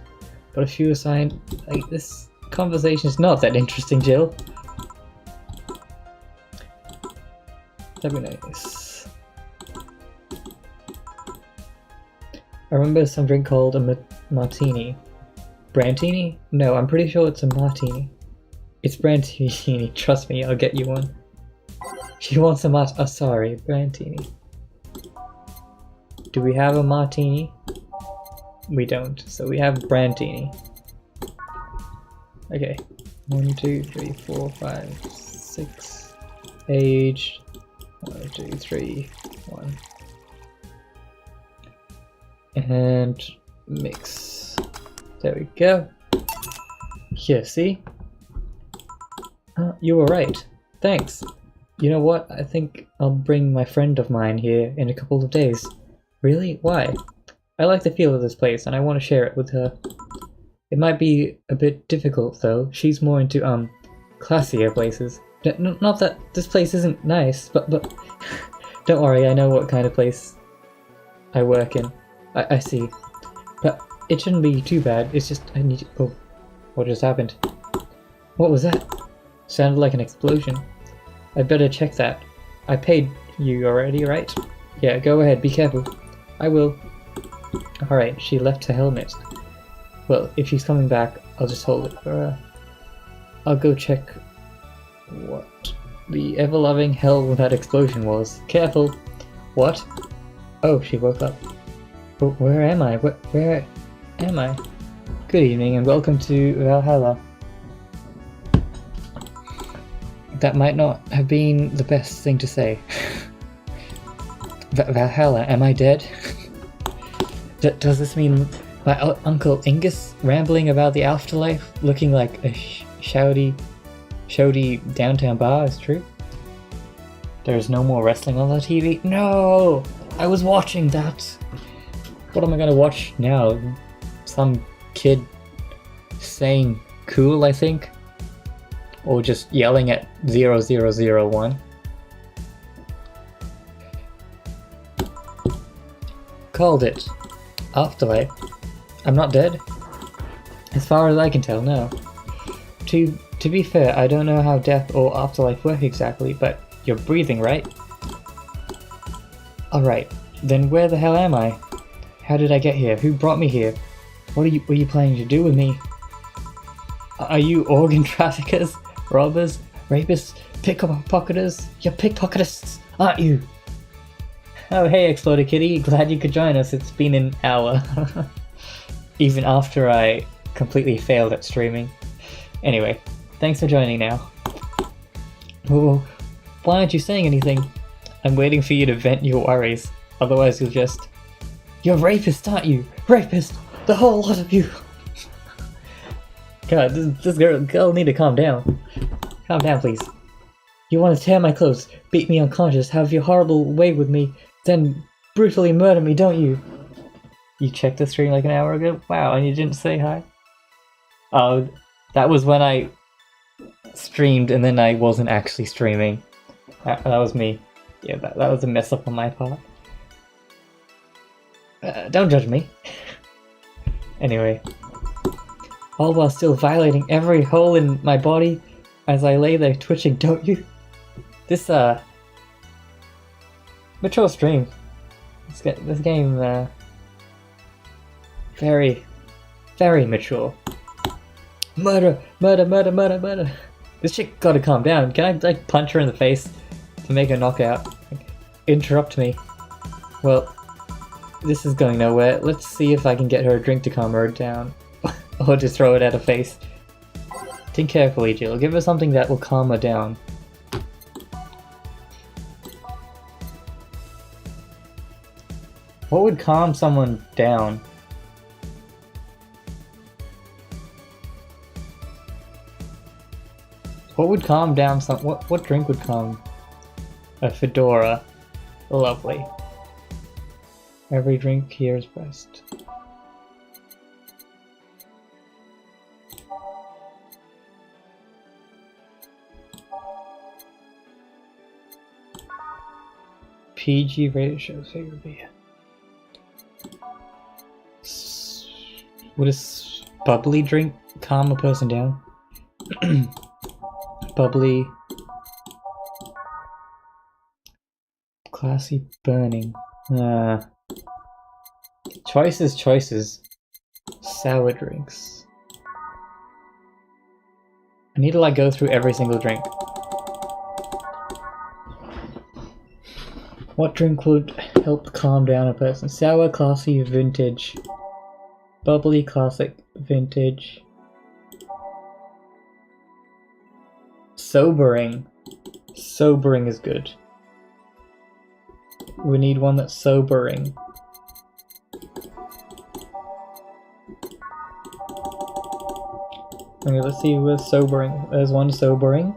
But if you assign, like, this conversation is not that interesting, Jill. That'd be nice. I remember some drink called a martini. Brantini? No, I'm pretty sure it's a martini. It's Brantini, trust me, I'll get you one. She wants a oh, sorry, Brantini. Do we have a martini? We don't, so we have Brantini. Okay. 1, 2, 3, 4, 5, 6. Age. 1, 2, 3, 1. And mix. There we go. Here, see? You were right. Thanks. You know what? I think I'll bring my friend of mine here in a couple of days. Really? Why? I like the feel of this place and I want to share it with her. It might be a bit difficult though. She's more into, classier places. Not that this place isn't nice, but don't worry, I know what kind of place I work in. I see. But it shouldn't be too bad, it's just I need to— oh, what just happened? What was that? Sounded like an explosion. I'd better check that. I paid you already, right? Yeah, go ahead, be careful. I will. Alright, she left her helmet. Well, if she's coming back, I'll just hold it for her. I'll go check what the ever-loving hell that explosion was. Careful! What? Oh, she woke up. But where am I? Where am I? Good evening and welcome to Valhalla. That might not have been the best thing to say. Valhalla, am I dead? Does this mean my Uncle Ingus rambling about the afterlife, looking like a shouty downtown bar is true? There's no more wrestling on the TV? No! I was watching that! What am I gonna watch now? Some kid saying cool, I think? Or just yelling at 0001? Called it. Afterlife. I'm not dead? As far as I can tell, no. To be fair, I don't know how death or afterlife work exactly, but you're breathing, right? Alright, then where the hell am I? How did I get here? Who brought me here? What are you planning to do with me? Are you organ traffickers? Robbers? Rapists? Pickpocketers? You're pickpocketists, aren't you? Oh hey Exploded Kitty, glad you could join us, it's been an hour. Even after I completely failed at streaming. Anyway, thanks for joining now. Oh, why aren't you saying anything? I'm waiting for you to vent your worries, otherwise you'll just— You're rapists, aren't you? Rapist! The whole lot of you! God, this girl need to calm down. Calm down, please. You want to tear my clothes, beat me unconscious, have your horrible way with me, then brutally murder me, don't you? You checked the stream like an hour ago? Wow, and you didn't say hi? Oh, that was when I streamed and then I wasn't actually streaming. That was me. Yeah, that was a mess up on my part. Don't judge me. Anyway. All while still violating every hole in my body as I lay there twitching, don't you? This, mature stream. This game, very, very mature. Murder! Murder, murder, murder, murder! This chick gotta calm down. Can I, like, punch her in the face to make her knock out? Like, interrupt me. Well, this is going nowhere. Let's see if I can get her a drink to calm her down. Or just throw it at her face. Think carefully, Jill. Give her something that will calm her down. What would calm someone down? What would calm down some— what drink would calm? A fedora. Lovely. Every drink here is best. PG rated show's favorite beer. Would a bubbly drink calm a person down? Bubbly. Classy burning. Choices, choices. Sour drinks. I need to like go through every single drink. What drink would help calm down a person? Sour, classy, vintage. Bubbly, classic, vintage. Sobering. Sobering is good. We need one that's sobering. Okay, let's see where's sobering. There's one sobering.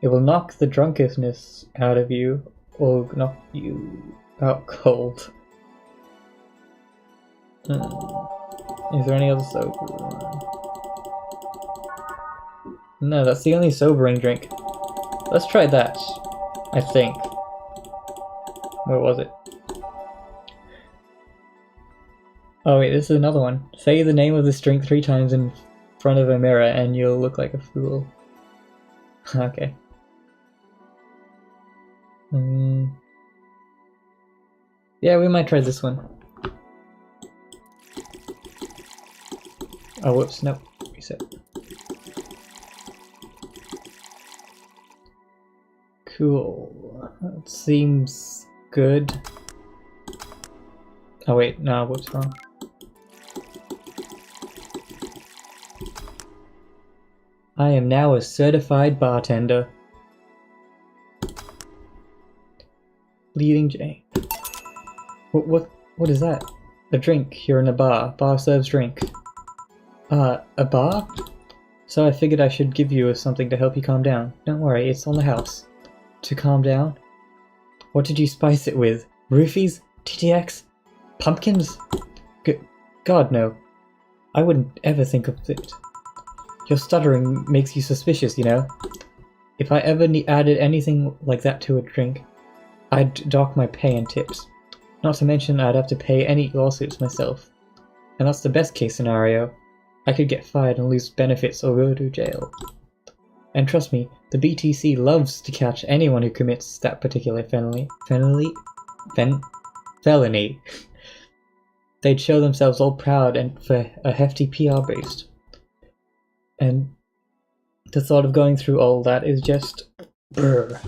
It will knock the drunkenness out of you, or knock you out cold. Is there any other sobering? No, that's the only sobering drink. Let's try that, I think. Where was it? Oh wait, this is another one. Say the name of this drink 3 times in front of a mirror and you'll look like a fool. Okay. Yeah, we might try this one. Oh, whoops, no. Reset. Cool. That seems good. Oh wait, no, what's wrong? I am now a certified bartender. Leading Jane. What is that? A drink. You're in a bar. Bar serves drink. A bar? So I figured I should give you something to help you calm down. Don't worry, it's on the house. To calm down? What did you spice it with? Roofies? TTX? Pumpkins? God, no. I wouldn't ever think of it. Your stuttering makes you suspicious, you know? If I ever added anything like that to a drink, I'd dock my pay and tips. Not to mention I'd have to pay any lawsuits myself. And that's the best case scenario. I could get fired and lose benefits or go to jail. And trust me, the BTC loves to catch anyone who commits that particular felony. They'd show themselves all proud and for a hefty PR boost. And the thought of going through all that is just brr.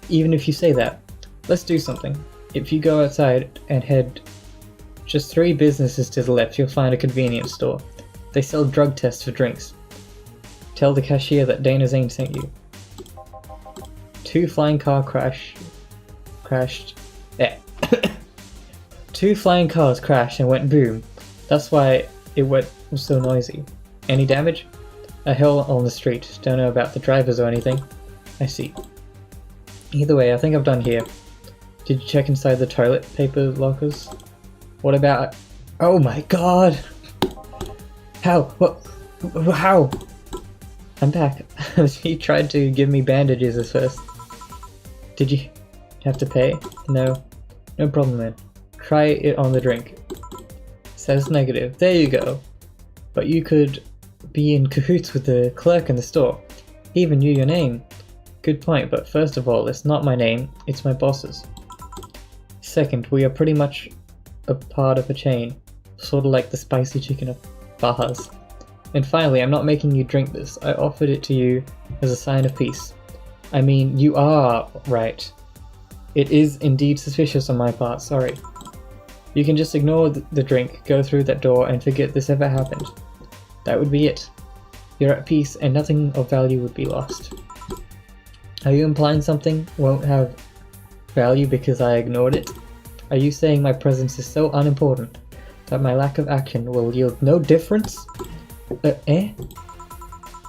Even if you say that, let's do something. If you go outside and head just 3 businesses to the left, you'll find a convenience store. They sell drug tests for drinks. Tell the cashier that Dana Zane sent you. 2 flying car crashed. Yeah. 2 flying cars crashed and went boom. That's why it was so noisy. Any damage? A hill on the street. Don't know about the drivers or anything. I see. Either way, I think I'm done here. Did you check inside the toilet paper lockers? What about... Oh my god! How? What? How? I'm back. He tried to give me bandages at first. Did you have to pay? No. No problem then. Try it on the drink. Says negative. There you go. But you could be in cahoots with the clerk in the store. He even knew your name. Good point, but first of all, it's not my name, it's my boss's. Second, we are pretty much a part of a chain. Sort of like the spicy chicken of bars. And finally, I'm not making you drink this. I offered it to you as a sign of peace. I mean, you are right. It is indeed suspicious on my part, sorry. You can just ignore the drink, go through that door, and forget this ever happened. That would be it. You're at peace, and nothing of value would be lost. Are you implying something won't have value because I ignored it? Are you saying my presence is so unimportant that my lack of action will yield no difference? And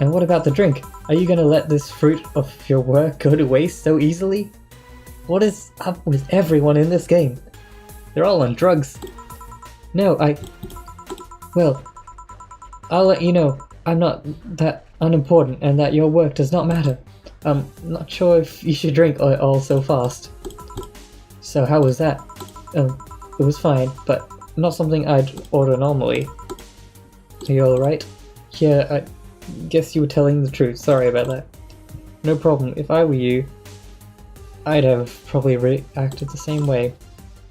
what about the drink? Are you gonna let this fruit of your work go to waste so easily? What is up with everyone in this game? They're all on drugs. No, well, I'll let you know I'm not that unimportant and that your work does not matter. I'm not sure if you should drink all so fast. So how was that? It was fine, but not something I'd order normally. Are you alright? Yeah, I guess you were telling the truth. Sorry about that. No problem. If I were you, I'd have probably reacted the same way.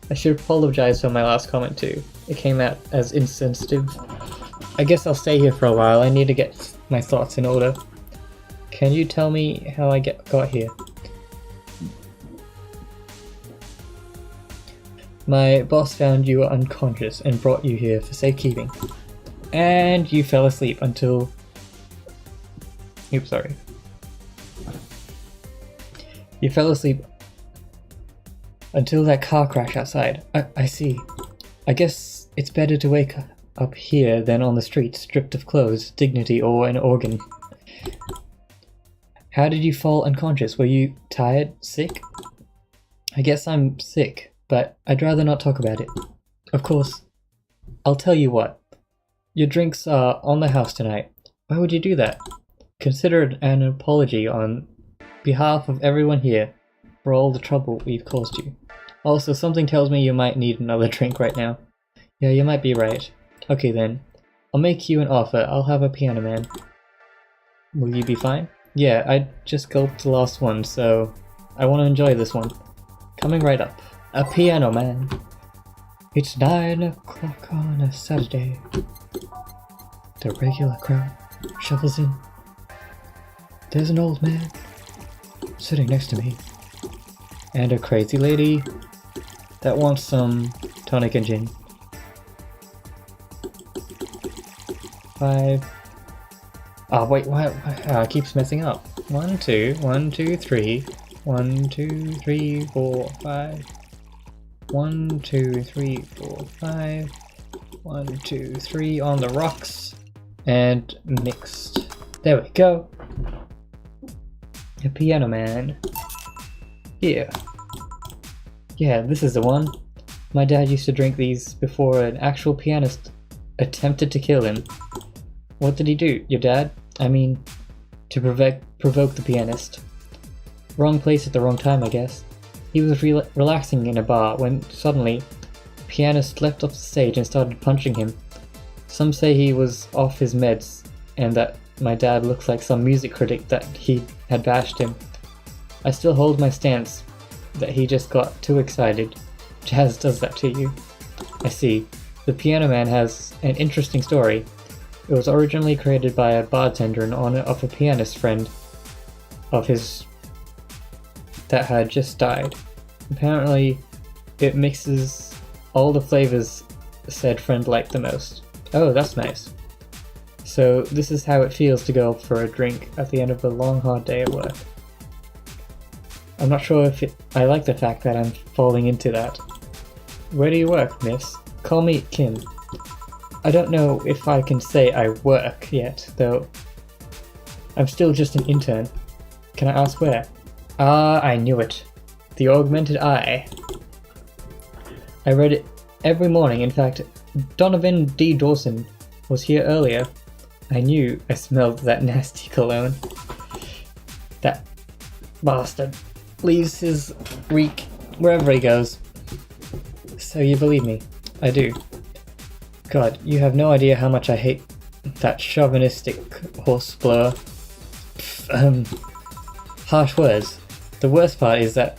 I should apologize for my last comment too. It came out as insensitive. I guess I'll stay here for a while. I need to get my thoughts in order. Can you tell me how I got here? My boss found you were unconscious and brought you here for safekeeping. And you fell asleep until... Oops, sorry. You fell asleep until that car crash outside. I see. I guess it's better to wake up here than on the street, stripped of clothes, dignity, or an organ. How did you fall unconscious? Were you tired? Sick? I guess I'm sick, but I'd rather not talk about it. Of course. I'll tell you what. Your drinks are on the house tonight. Why would you do that? Consider it an apology on behalf of everyone here for all the trouble we've caused you. Also, something tells me you might need another drink right now. Yeah, you might be right. Okay then. I'll make you an offer. I'll have a piano man. Will you be fine? Yeah, I just gulped the last one, so I want to enjoy this one. Coming right up. A piano man. It's 9 o'clock on a Saturday. The regular crowd shuffles in. There's an old man sitting next to me. And a crazy lady that wants some tonic and gin. 5. Oh wait, why it keeps messing up. 1, 2, 1, 2, 3. 1, 2, 3, 4, 5. 1, 2, 3, 4, 5. 1, 2, 3 on the rocks. And mixed. There we go. A piano man. Here. Yeah, this is the one. My dad used to drink these before an actual pianist attempted to kill him. What did he do, your dad? I mean, to provoke the pianist. Wrong place at the wrong time, I guess. He was relaxing in a bar when suddenly, the pianist leapt off the stage and started punching him. Some say he was off his meds, and that my dad looks like some music critic that he had bashed him. I still hold my stance that he just got too excited. Jazz does that to you. I see. The Piano Man has an interesting story. It was originally created by a bartender in honor of a pianist friend of his that had just died. Apparently, it mixes all the flavors said friend liked the most. Oh, that's nice. So this is how it feels to go for a drink at the end of a long hard day at work. I'm not sure if I like the fact that I'm falling into that. Where do you work, miss? Call me Kim. I don't know if I can say I work yet, though. I'm still just an intern. Can I ask where? Ah, I knew it. The Augmented Eye. I read it every morning. In fact, Donovan D. Dawson was here earlier. I knew I smelled that nasty cologne. That bastard leaves his reek wherever he goes. So you believe me? I do. God, you have no idea how much I hate that chauvinistic horseblower. Harsh words. The worst part is that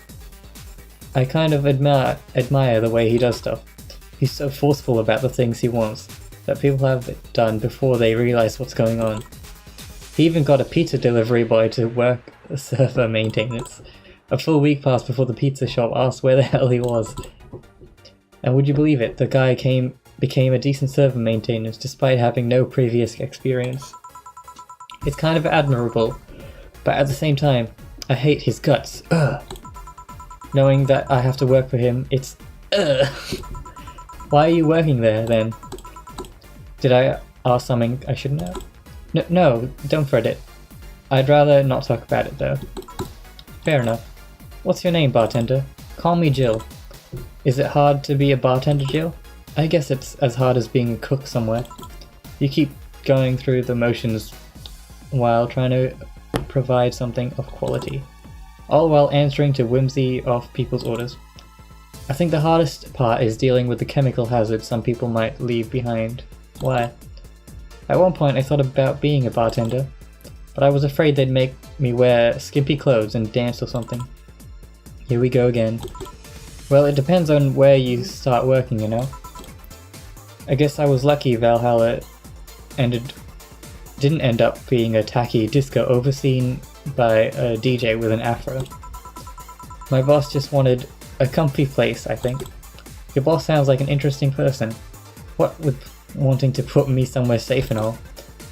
I kind of admire the way he does stuff. He's so forceful about the things he wants that people have it done before they realize what's going on. He even got a pizza delivery boy to work server maintenance. A full week passed before the pizza shop asked where the hell he was. And would you believe it, the guy became a decent server maintenance despite having no previous experience. It's kind of admirable, but at the same time, I hate his guts. Ugh. Knowing that I have to work for him, it's ugh. Why are you working there then? Did I ask something I shouldn't have? No, don't fret it. I'd rather not talk about it though. Fair enough. What's your name, bartender? Call me Jill. Is it hard to be a bartender, Jill? I guess it's as hard as being a cook somewhere. You keep going through the motions while trying to provide something of quality, all while answering to whimsy of people's orders. I think the hardest part is dealing with the chemical hazards some people might leave behind. Why? At one point I thought about being a bartender, but I was afraid they'd make me wear skimpy clothes and dance or something. Here we go again. Well, it depends on where you start working, you know? I guess I was lucky Valhalla didn't end up being a tacky disco overseen by a DJ with an afro. My boss just wanted a comfy place, I think. Your boss sounds like an interesting person. What with wanting to put me somewhere safe and all.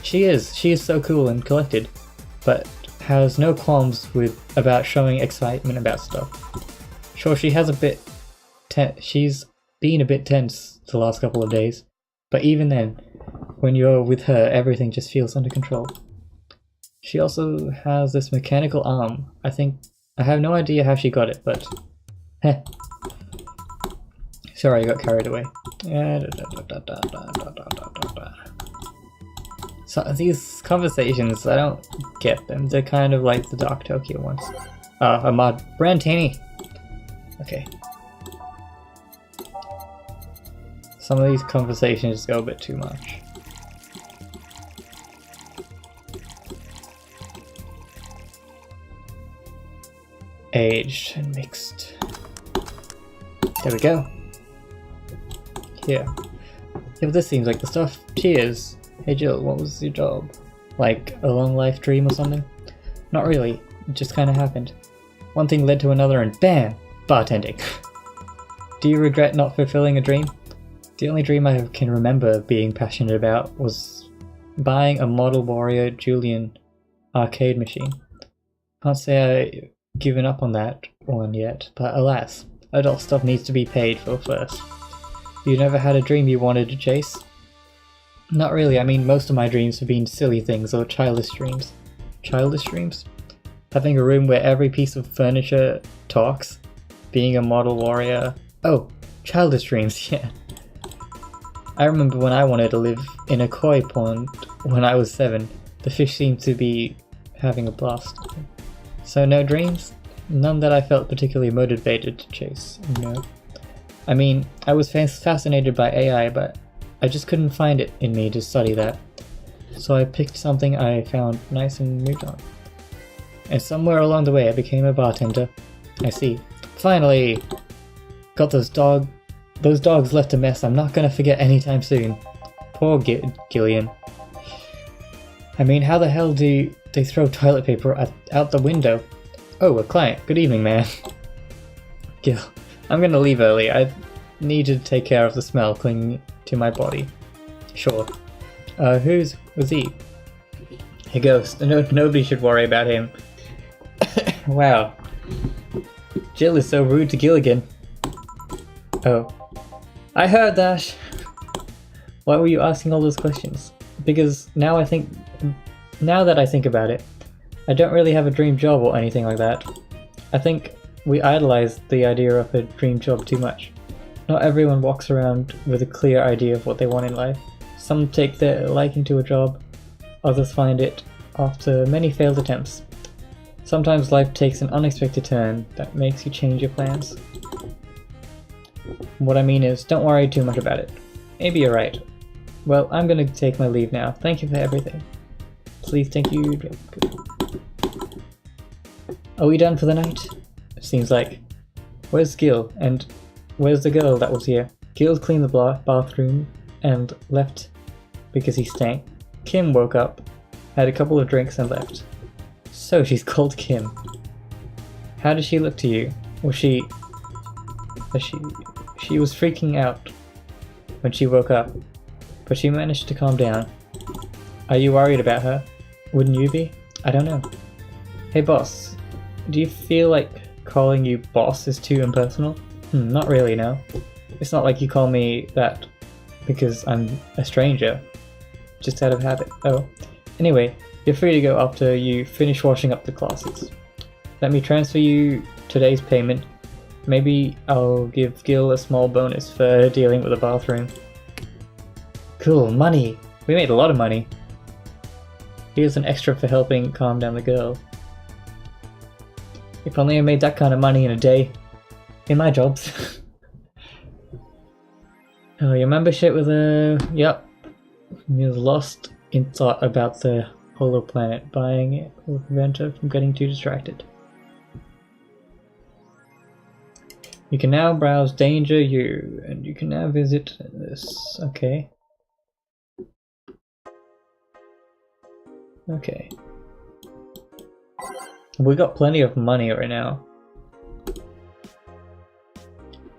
She is so cool and collected, but has no qualms about showing excitement about stuff. Sure, she's been a bit tense the last couple of days, but even then, when you're with her, everything just feels under control. She also has this mechanical arm. I have no idea how she got it, but heh. Sorry, I got carried away. So these conversations, I don't get them. They're kind of like the Dark Tokyo ones. Ahmad Brantini. Okay. Some of these conversations go a bit too much. Aged and mixed. There we go. Here. Yeah, but this seems like the stuff. Cheers. Hey Jill, what was your job? Like a long life dream or something? Not really. It just kind of happened. One thing led to another and BAM! Bartending. Do you regret not fulfilling a dream? The only dream I can remember being passionate about was buying a Model Warrior Julian arcade machine. Can't say I've given up on that one yet, but alas, adult stuff needs to be paid for first. You never had a dream you wanted to chase? Not really. I mean, most of my dreams have been silly things or childish dreams. Childish dreams? Having a room where every piece of furniture talks. Being a model warrior. Oh, childish dreams, yeah. I remember when I wanted to live in a koi pond when I was 7. The fish seemed to be having a blast. So no dreams? None that I felt particularly motivated to chase, no. I mean, I was fascinated by AI, but I just couldn't find it in me to study that. So I picked something I found nice and moved on. And somewhere along the way I became a bartender. I see. Finally! Got those dogs left a mess I'm not gonna forget anytime soon. Poor Gillian. I mean, how the hell do they throw toilet paper out the window? Oh, a client. Good evening, man. Gil, I'm gonna leave early. I need to take care of the smell clinging to my body. Sure. Was he? A ghost. Nobody should worry about him. Wow. Jill is so rude to Gilligan. Oh. I heard that! Why were you asking all those questions? Because now that I think about it, I don't really have a dream job or anything like that. I think we idolize the idea of a dream job too much. Not everyone walks around with a clear idea of what they want in life. Some take their liking to a job, others find it after many failed attempts. Sometimes life takes an unexpected turn that makes you change your plans. What I mean is, don't worry too much about it. Maybe you're right. Well, I'm gonna take my leave now. Thank you for everything. Please, thank you. Are we done for the night? Seems like. Where's Gil? And where's the girl that was here? Gil cleaned the bathroom and left because he stank. Kim woke up, had a couple of drinks and left. So she's called Kim. How did she look to you? She was freaking out when she woke up, but she managed to calm down. Are you worried about her? Wouldn't you be? I don't know. Hey boss, do you feel like calling you boss is too impersonal? Not really, no. It's not like you call me that because I'm a stranger, just out of habit. Oh, anyway, you're free to go after you finish washing up the closets. Let me transfer you today's payment. Maybe I'll give Gil a small bonus for dealing with the bathroom. Cool, money! We made a lot of money. Here's an extra for helping calm down the girl. If only I made that kind of money in a day. In my jobs. Oh, your membership with yep. You're lost in thought about the hollow planet. Buying it will prevent her from getting too distracted. You can now browse Danger U, and you can now visit this. Okay. Okay. We got plenty of money right now.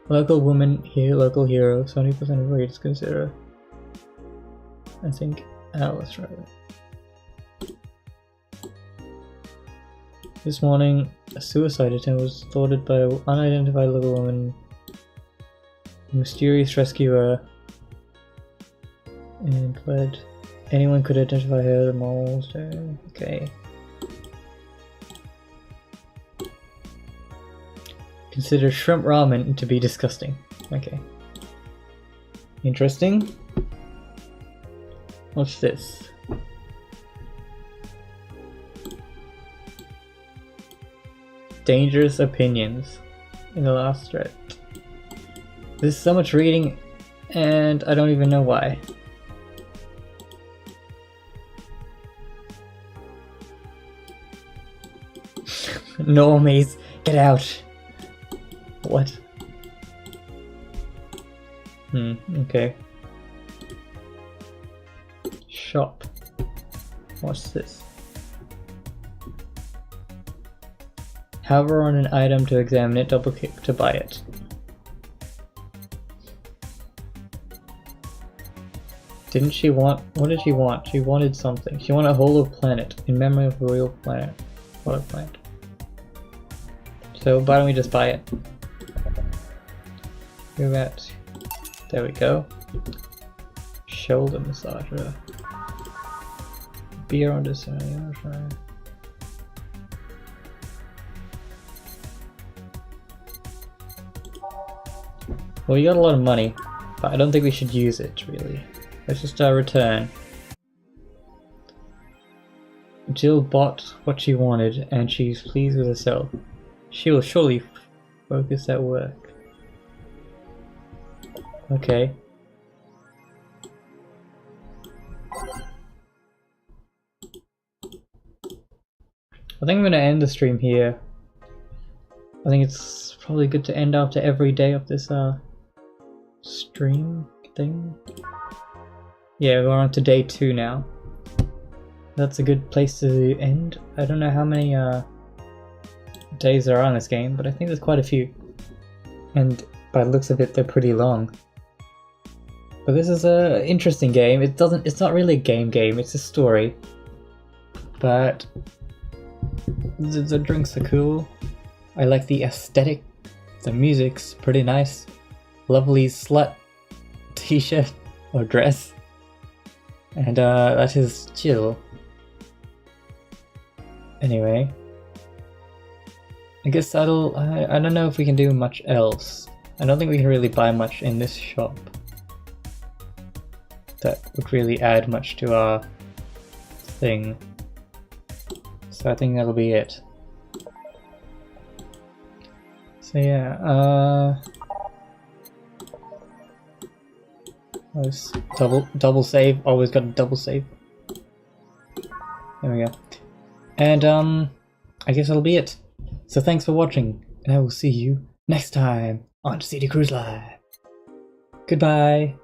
Local woman here, local hero, 70% of readers consider. I think. Oh, let's try that. This morning, a suicide attempt was thwarted by an unidentified local woman. A mysterious rescuer. And fled. Anyone could identify her, the moles. Okay. Consider shrimp ramen to be disgusting. Okay. Interesting. What's this? Dangerous opinions in the last thread. There's so much reading and I don't even know why. Normies, get out! What? Okay. Shop. What's this? Hover on an item to examine it, double click to buy it. Didn't she want... what did she want? She wanted something. She wanted a hollow planet in memory of a real planet. What a planet. So why don't we just buy it? Move that. There we go. Shoulder massager. Beer on this side. Well, you got a lot of money, but I don't think we should use it really. Let's just return. Jill bought what she wanted and she's pleased with herself. She will surely focus at work. Okay. I think I'm gonna end the stream here. I think it's probably good to end after every day of this stream thing. Yeah, we're on to day 2 now. That's a good place to end. I don't know how many days there are on this game, but I think there's quite a few. And by the looks of it, they're pretty long. But this is a interesting game. It's not really a game, it's a story. But the drinks are cool. I like the aesthetic. The music's pretty nice. Lovely slut t-shirt or dress. And that is Jill. Anyway. I guess I don't know if we can do much else. I don't think we can really buy much in this shop that would really add much to our thing. So I think that'll be it. So yeah, double save, always got to double save. There we go. And I guess that'll be it. So thanks for watching, and I will see you next time on CD Cruise Live. Goodbye.